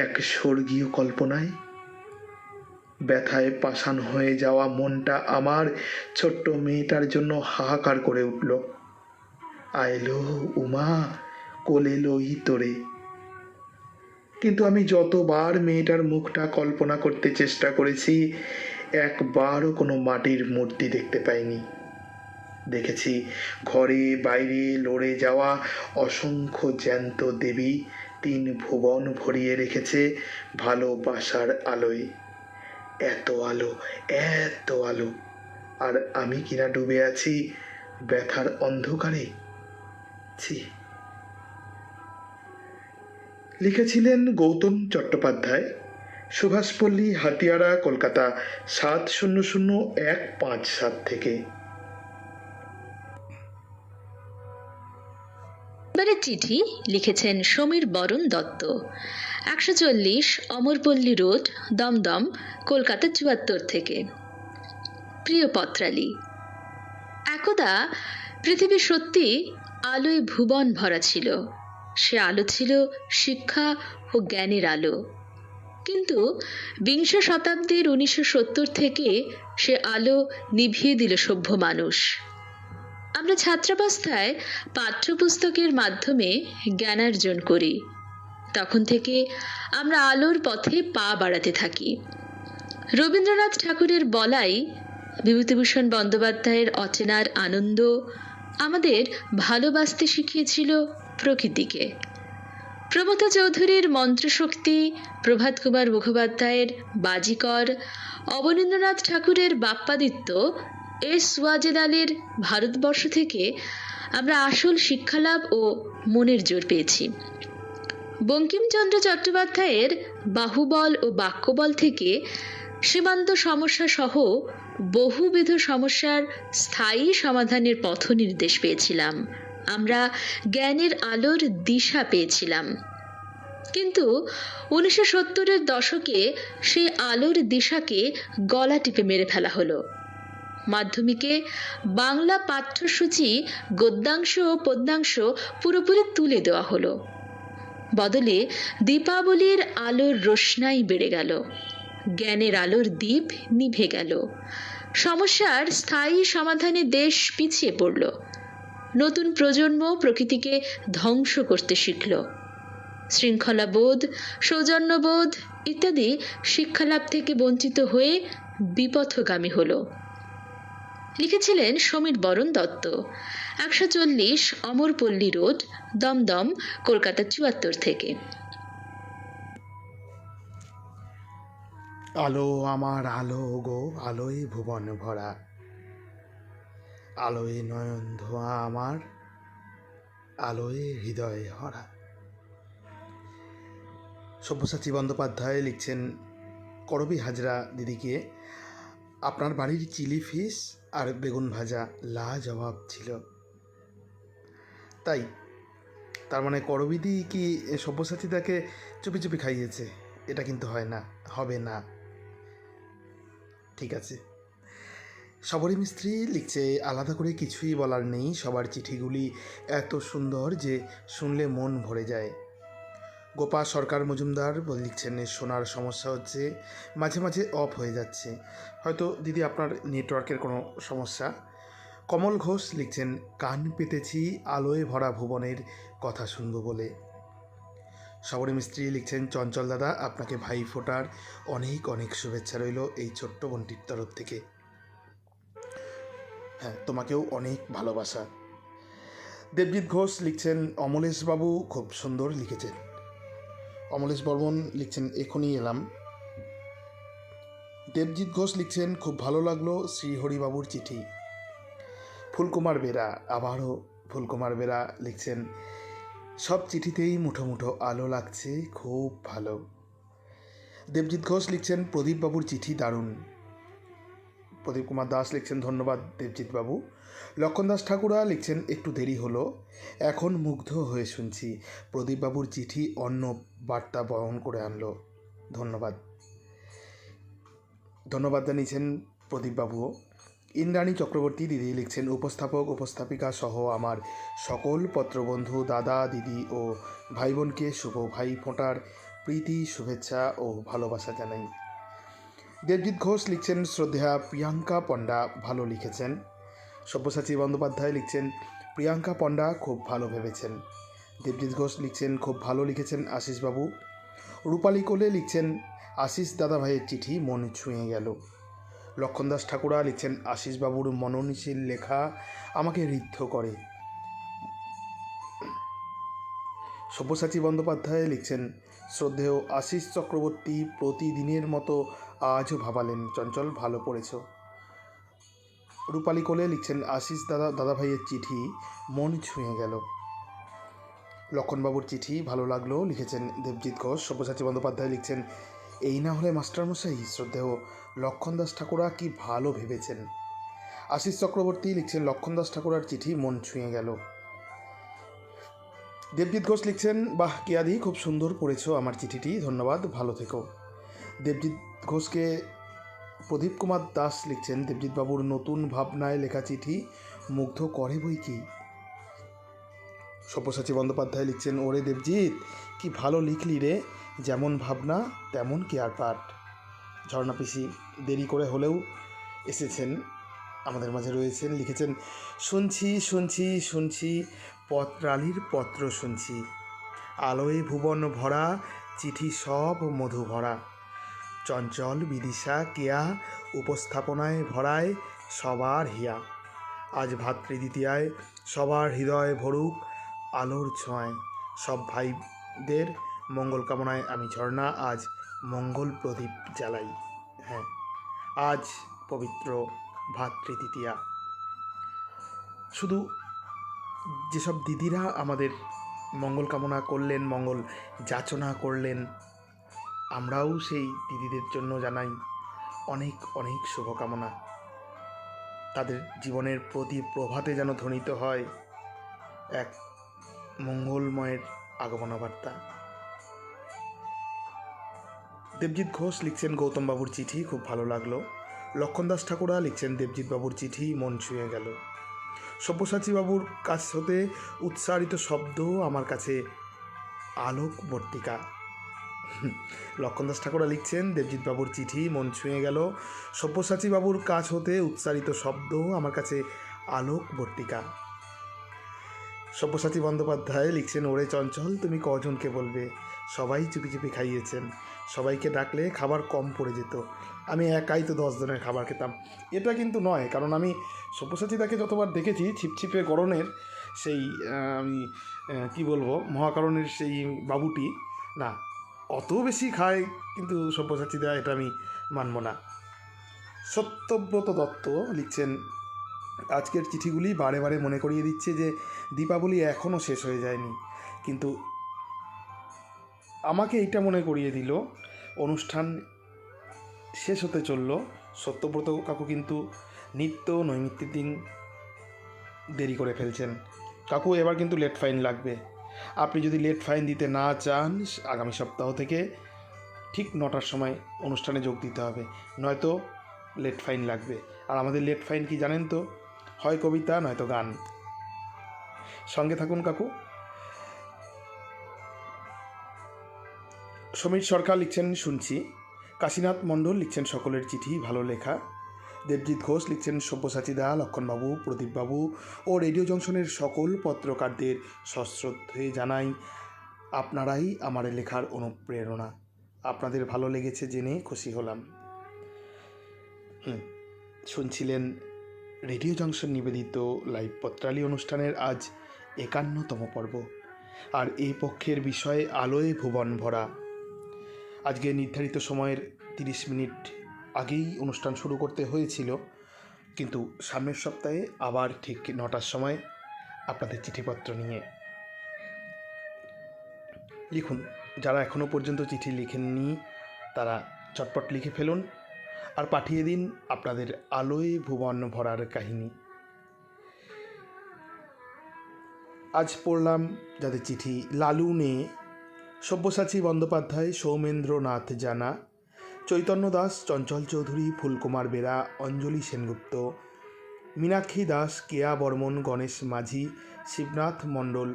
এক স্বর্গীয় কল্পনায়। ব্যথায় পাষাণ হয়ে যাওয়া মনটা আমার ছোট্ট মেয়েটার জন্য হাহাকার করে উঠল। আইলো উমা, কোলে লই তোরে। কিন্তু আমি যতবার মেয়েটার মুখটা কল্পনা করতে চেষ্টা করেছি, একবারও কোনো মাটির মূর্তি দেখতে পাইনি। দেখেছি ঘরে বাইরে লড়ে যাওয়া অসংখ্য জ্যান্ত দেবী 3 ভুবন ভরিয়ে রেখেছে ভালোবাসার আলোয়। এত আলো, এত আলো, আর আমি কিনা ডুবে আছি ব্যথার অন্ধকারে। ছি। লিখেছিলেন গৌতম চট্টোপাধ্যায়, সুভাষপল্লী, হাতিয়ারা, কলকাতা 700157 থেকে। এবারে চিঠি লিখেছেন সমীর বরণ দত্ত, 140 অমরপল্লী রোড, দমদম, কলকাতা 74 থেকে। প্রিয় পত্রালী, একদা পৃথিবী সত্যি আলোয় ভুবন ভরা ছিল। সে আলো ছিল শিক্ষা ও জ্ঞানের আলো। কিন্তু বিংশ শতাব্দীর 1970 থেকে সে আলো নিভিয়ে দিল সভ্য মানুষ। আমরা ছাত্রাবস্থায় পাঠ্যপুস্তকের মাধ্যমে জ্ঞানার্জন করি। তখন থেকে আমরা আলোর পথে পা বাড়াতে থাকি। রবীন্দ্রনাথ ঠাকুরের বলাই, বিভূতিভূষণ বন্দ্যোপাধ্যায়ের অচেনার আনন্দ আমাদের ভালোবাসতে শিখিয়েছিল প্রকৃতিকে। প্রমথ চৌধুরীর মন্ত্রশক্তি, প্রভাত কুমার মুখোপাধ্যায়ের বাজিকর, অবনীন্দ্রনাথ ঠাকুরের বাপ্পাদিত্য, এস ওয়াজেদ আলীর ভারতবর্ষ থেকে আমরা আসল শিক্ষালাভ ও মনের জোর পেয়েছি। বঙ্কিমচন্দ্র চট্টোপাধ্যায়ের বাহুবল ও বাক্যবল থেকে সীমান্ত সমস্যা সহ বহুবিধ সমস্যার স্থায়ী সমাধানের পথ নির্দেশ পেয়েছিলাম। আমরা জ্ঞানের আলোর দিশা পেয়েছিলাম। কিন্তু 1970-এর দশকে সেই আলোর দিশাকে গলা টিপে মেরে ফেলা হলো। মাধ্যমিকে বাংলা পাঠ্যসূচি গদ্যাংশ ও পদ্যাংশ পুরোপুরি তুলে দেওয়া হলো। বদলে দীপাবলির আলোর রোশনাই বেড়ে গেল, জ্ঞানের আলোর দ্বীপ নিভে গেল। সমস্যার স্থায়ী সমাধানে দেশ পিছিয়ে পড়ল। নতুন প্রজন্ম প্রকৃতিকে ধ্বংস করতে শিখল। শৃঙ্খলাবোধ, সৌজন্যবোধ ইত্যাদি শিক্ষালাভ থেকে বঞ্চিত হয়ে বিপথগামী হল। লিখেছিলেন সমীর বরণ দত্ত, 140 অমরপল্লী রোড, দমদম, কলকাতা 74 থেকে। আলো আমার আলো গো, আলোয় ভুবন ভরা, আলোয় নয়ন ধোয়া আমার, আলোয় হৃদয় হরা। সব্যসাচী বন্দ্যোপাধ্যায় লিখছেন করবী হাজরা দিদিকে, আপনার বাড়ির চিলি ফিশ আর বেগুন ভাজা লাজবাব ছিল। তাই তার মানে করবীদি কি সব্যসাচী দাকে চুপি চুপি খাইয়েছে? এটা কিন্তু হয় না, হবে না। ঠিক আছে। শবরী মিস্ত্রি লিখছে আলাদা করে কিছুই বলার নেই, সবার চিঠিগুলি এত সুন্দর যে শুনলে মন ভরে যায়। গোপা সরকার মজুমদার লিখছেন শোনার সমস্যা হচ্ছে, মাঝে মাঝে অফ হয়ে যাচ্ছে, হয়তো দিদি আপনার নেটওয়ার্কের কোনো সমস্যা। কমল ঘোষ লিখছেন কান পেতেছি আলোয় ভরা ভুবনের কথা শুনবো বলে। শবরী মিস্ত্রি লিখছেন চঞ্চল দাদা, আপনাকে ভাই ফোটার অনেক অনেক শুভেচ্ছা রইল এই ছোট্ট বোনটির তরফ থেকে। হ্যাঁ, তোমাকেও অনেক ভালোবাসা। দেবজিৎ ঘোষ লিখছেন অমলেশবাবু খুব সুন্দর লিখেছেন। অমলেশ বর্মন লিখছেন এখনই এলাম। দেবজিৎ ঘোষ লিখছেন খুব ভালো লাগলো শ্রীহরিবাবুর চিঠি। ফুলকুমার বেরা, আবারও ফুলকুমার বেরা লিখছেন সব চিঠিতেই মুঠো মুঠো আলো লাগছে, খুব ভালো। দেবজিৎ ঘোষ লিখছেন প্রদীপবাবুর চিঠি দারুণ। প্রদীপ কুমার দাস লিখছেন ধন্যবাদ দেবজিৎ বাবু। লক্ষণ দাস ঠাকুরা লিখছেন একটু দেরি হলো, এখন মুগ্ধ হয়ে শুনছি, প্রদীপবাবুর চিঠি অন্য বার্তা বহন করে আনলো। ধন্যবাদ। ধন্যবাদ জানিয়েছেন প্রদীপবাবুও। ইন্দ্রাণী চক্রবর্তী দিদি লিখছেন উপস্থাপক উপস্থাপিকা সহ আমার সকল পত্রবন্ধু দাদা দিদি ও ভাই বোনকে শুভ ভাই ফোঁটার প্রীতি শুভেচ্ছা ও ভালোবাসা জানাই। দেবজিৎ ঘোষ লিখছেন শ্রদ্ধেয়া প্রিয়াঙ্কা পণ্ডা ভালো লিখেছেন। সব্যসাচী বন্দ্যোপাধ্যায় লিখছেন প্রিয়াঙ্কা পণ্ডা খুব ভালো ভেবেছেন। দেবজিৎ ঘোষ লিখছেন খুব ভালো লিখেছেন আশিসবাবু। রূপালী কোলে লিখছেন আশিস দাদা ভাইয়ের চিঠি মন ছুঁয়ে গেল। লক্ষণ দাস ঠাকুরা লিখছেন আশিসবাবুর মননশীল লেখা আমাকে ঋদ্ধ করে। সব্যসাচী বন্দ্যোপাধ্যায় লিখছেন শ্রদ্ধেয় আশিস চক্রবর্তী প্রতিদিনের মতো আজও ভাবালেন, চঞ্চল ভালো পড়েছ। রূপালী কোলে লিখছেন আশিস দাদা ভাইয়ের চিঠি মন ছুঁয়ে গেল। লক্ষণবাবুর চিঠি ভালো লাগলো লিখেছেন দেবজিৎ ঘোষ। সব্যসাচী বন্দ্যোপাধ্যায় লিখছেন এই না হলে মাস্টারমশাই শ্রদ্ধেয় লক্ষণ দাস ঠাকুরা কি ভালো ভেবেছেন। আশিস চক্রবর্তী লিখছেন লক্ষণ দাস ঠাকুরার চিঠি মন ছুঁয়ে গেল। দেবজিৎ ঘোষ লিখছেন বাহ কিয়াদি খুব সুন্দর পড়েছ আমার চিঠিটি, ধন্যবাদ, ভালো থেকো। দেবজিৎ ঘোষকে প্রদীপ কুমার দাস লিখছেন, দেবজিৎ বাবুর নতুন ভাবনায় লেখা চিঠি মুগ্ধ করে বই কি। সব্যসাচী বন্দ্যোপাধ্যায় লিখছেন, ওরে দেবজিৎ কি ভালো লিখলি রে, যেমন ভাবনা তেমন কেয়ার পাঠ। ঝর্ণা পিসি দেরি করে হলেও এসেছেন, আমাদের মাঝে রয়েছেন, লিখেছেন, শুনছি শুনছি শুনছি পত্রালির পত্র শুনছি, আলোয় ভুবন ভরা চিঠি সব মধু ভরা, চঞ্চল বিদিশা কেয়া উপস্থাপনায় ভরায় সবার হিয়া, আজ ভাতৃদ্বিতীয়ায় সবার হৃদয় ভরুক আলোর ছোঁয়ায়, সব ভাইদের মঙ্গল কামনায় আমি ঝর্ণা আজ মঙ্গল প্রদীপ জ্বালাই। হ্যাঁ, আজ পবিত্র ভাতৃদ্বিতীয়া। শুধু যেসব দিদিরা আমাদের মঙ্গল কামনা করলেন, মঙ্গল যাচনা করলেন, আমরাও সেই দিদিদের জন্য জানাই অনেক অনেক শুভকামনা। তাদের জীবনের প্রতি প্রভাতে যেন ধ্বনিত হয় এক মঙ্গলময়ের আগমন বার্তা। দেবজিৎ ঘোষ লিখছেন, গৌতম বাবুর চিঠি খুব ভালো লাগলো। লক্ষণ দাস ঠাকুরা লিখছেন, দেবজিৎ বাবুর চিঠি মন ছুঁয়ে গেল। সব্যসাচী বাবুর কাছ হতে উচ্চারিত শব্দ আমার কাছে আলোকবর্তিকা। লক্ষণ দাস ঠাকুরা লিখছেন, দেবজিৎ বাবুর চিঠি মন ছুঁয়ে গেল। সব্যসাচী বাবুর কাছ হতে উচ্চারিত শব্দ আমার কাছে আলোকবর্তিকা। সব্যসাচী বন্দ্যোপাধ্যায় লিখছেন, ওরে চঞ্চল তুমি কজনকে বলবে, সবাই চুপি চুপি খাইয়েছেন, সবাইকে ডাকলে খাবার কম পড়ে যেত, আমি একাই তো 10 জনের খাবার খেতাম। এটা কিন্তু নয়, কারণ আমি সব্যসাচীদাকে যতবার দেখেছি ছিপছিপে গরনের সেই আমি কি বলবো মহাকরণের সেই বাবুটি না, অত বেশি খায় কিন্তু সব্যসাচীদা, এটা আমি মানব না। সত্যব্রত দত্ত লিখছেন, আজকের চিঠিগুলি বারে বারে মনে করিয়ে দিচ্ছে যে দীপাবলি এখনও শেষ হয়ে যায়নি, কিন্তু আমাকে এইটা মনে করিয়ে দিল অনুষ্ঠান শেষ হতে চলল। সত্যব্রত কাকু কিন্তু নিত্য নৈমিত্তিক দিন দেরি করে ফেলছেন। কাকু এবার কিন্তু লেট ফাইন লাগবে। আপনি যদি লেট ফাইন দিতে না চান, আগামী সপ্তাহ থেকে ঠিক 9টার সময় অনুষ্ঠানে যোগ দিতে হবে, নয়তো লেট ফাইন লাগবে। আর আমাদের লেট ফাইন কি জানেন তো, হয় কবিতা নয়তো গান। সঙ্গে থাকুন কাকু। সমীর সরকার লিখছেন, শুনছি। কাশীনাথ মণ্ডল লিখছেন, সকলের চিঠি ভালো লেখা। দেবজিৎ ঘোষ লিখছেন, সব্যসাচীদা, লক্ষণবাবু, প্রদীপবাবু ও রেডিও জংশনের সকল পত্রকারদের সশ্রদ্ধে জানাই, আপনারাই আমার লেখার অনুপ্রেরণা। আপনাদের ভালো লেগেছে জেনে খুশি হলাম। শুনছিলেন রেডিও জংশন নিবেদিত লাইভ পত্রালী অনুষ্ঠানের আজ 51তম পর্ব, আর এই পক্ষের বিষয় আলোয় ভুবন ভরা। আজকে নির্ধারিত সময়ের 30 মিনিট আগেই অনুষ্ঠান শুরু করতে হয়েছিল, কিন্তু সামনের সপ্তাহে আবার ঠিক 9টার সময় আপনাদের চিঠিপত্র নিয়ে। লিখুন, যারা এখনও পর্যন্ত চিঠি লিখেননি তারা চটপট লিখে ফেলুন আর পাঠিয়ে দিন আপনাদের আলোয় ভুবন ভরার কাহিনী। আজ পড়লাম যাদের চিঠি: লালু নে, সব্যসাচী বন্দ্যোপাধ্যায়, সৌমেন্দ্রনাথ জানা, চৈতন্য দাস, চঞ্চল চৌধুরী, ফুলকুমার বেরা, অঞ্জলি সেনগুপ্ত, মীনাক্ষী দাস, কেয়া বর্মন, গণেশ মাঝি, শিবনাথ মণ্ডল,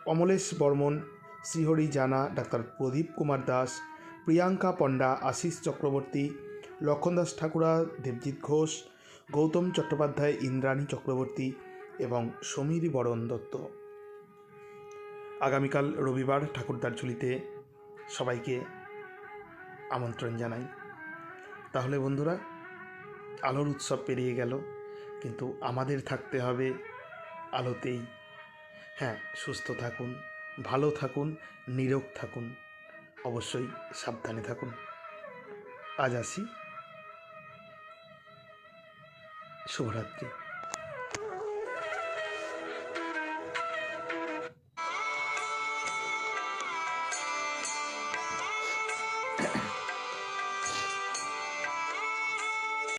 কমলেশ বর্মন, শ্রীহরি জানা, ডাক্তার প্রদীপ কুমার দাস, প্রিয়াঙ্কা পণ্ডা, আশিস চক্রবর্তী, লক্ষণ দাস ঠাকুরা, দেবজিৎ ঘোষ, গৌতম চট্টোপাধ্যায়, ইন্দ্রাণী চক্রবর্তী এবং সমীর বরণ দত্ত। আগামীকাল রবিবার ঠাকুরদার ঝুলিতে সবাইকে আমন্ত্রণ জানাই। তাহলে বন্ধুরা, আলোর উৎসব পেরিয়ে গেল, কিন্তু আমাদের থাকতে হবে আলোতেই। হ্যাঁ, সুস্থ থাকুন, ভালো থাকুন, নীরোগ থাকুন, অবশ্যই সাবধানে থাকুন। আজ আসি, শুভরাত্রি।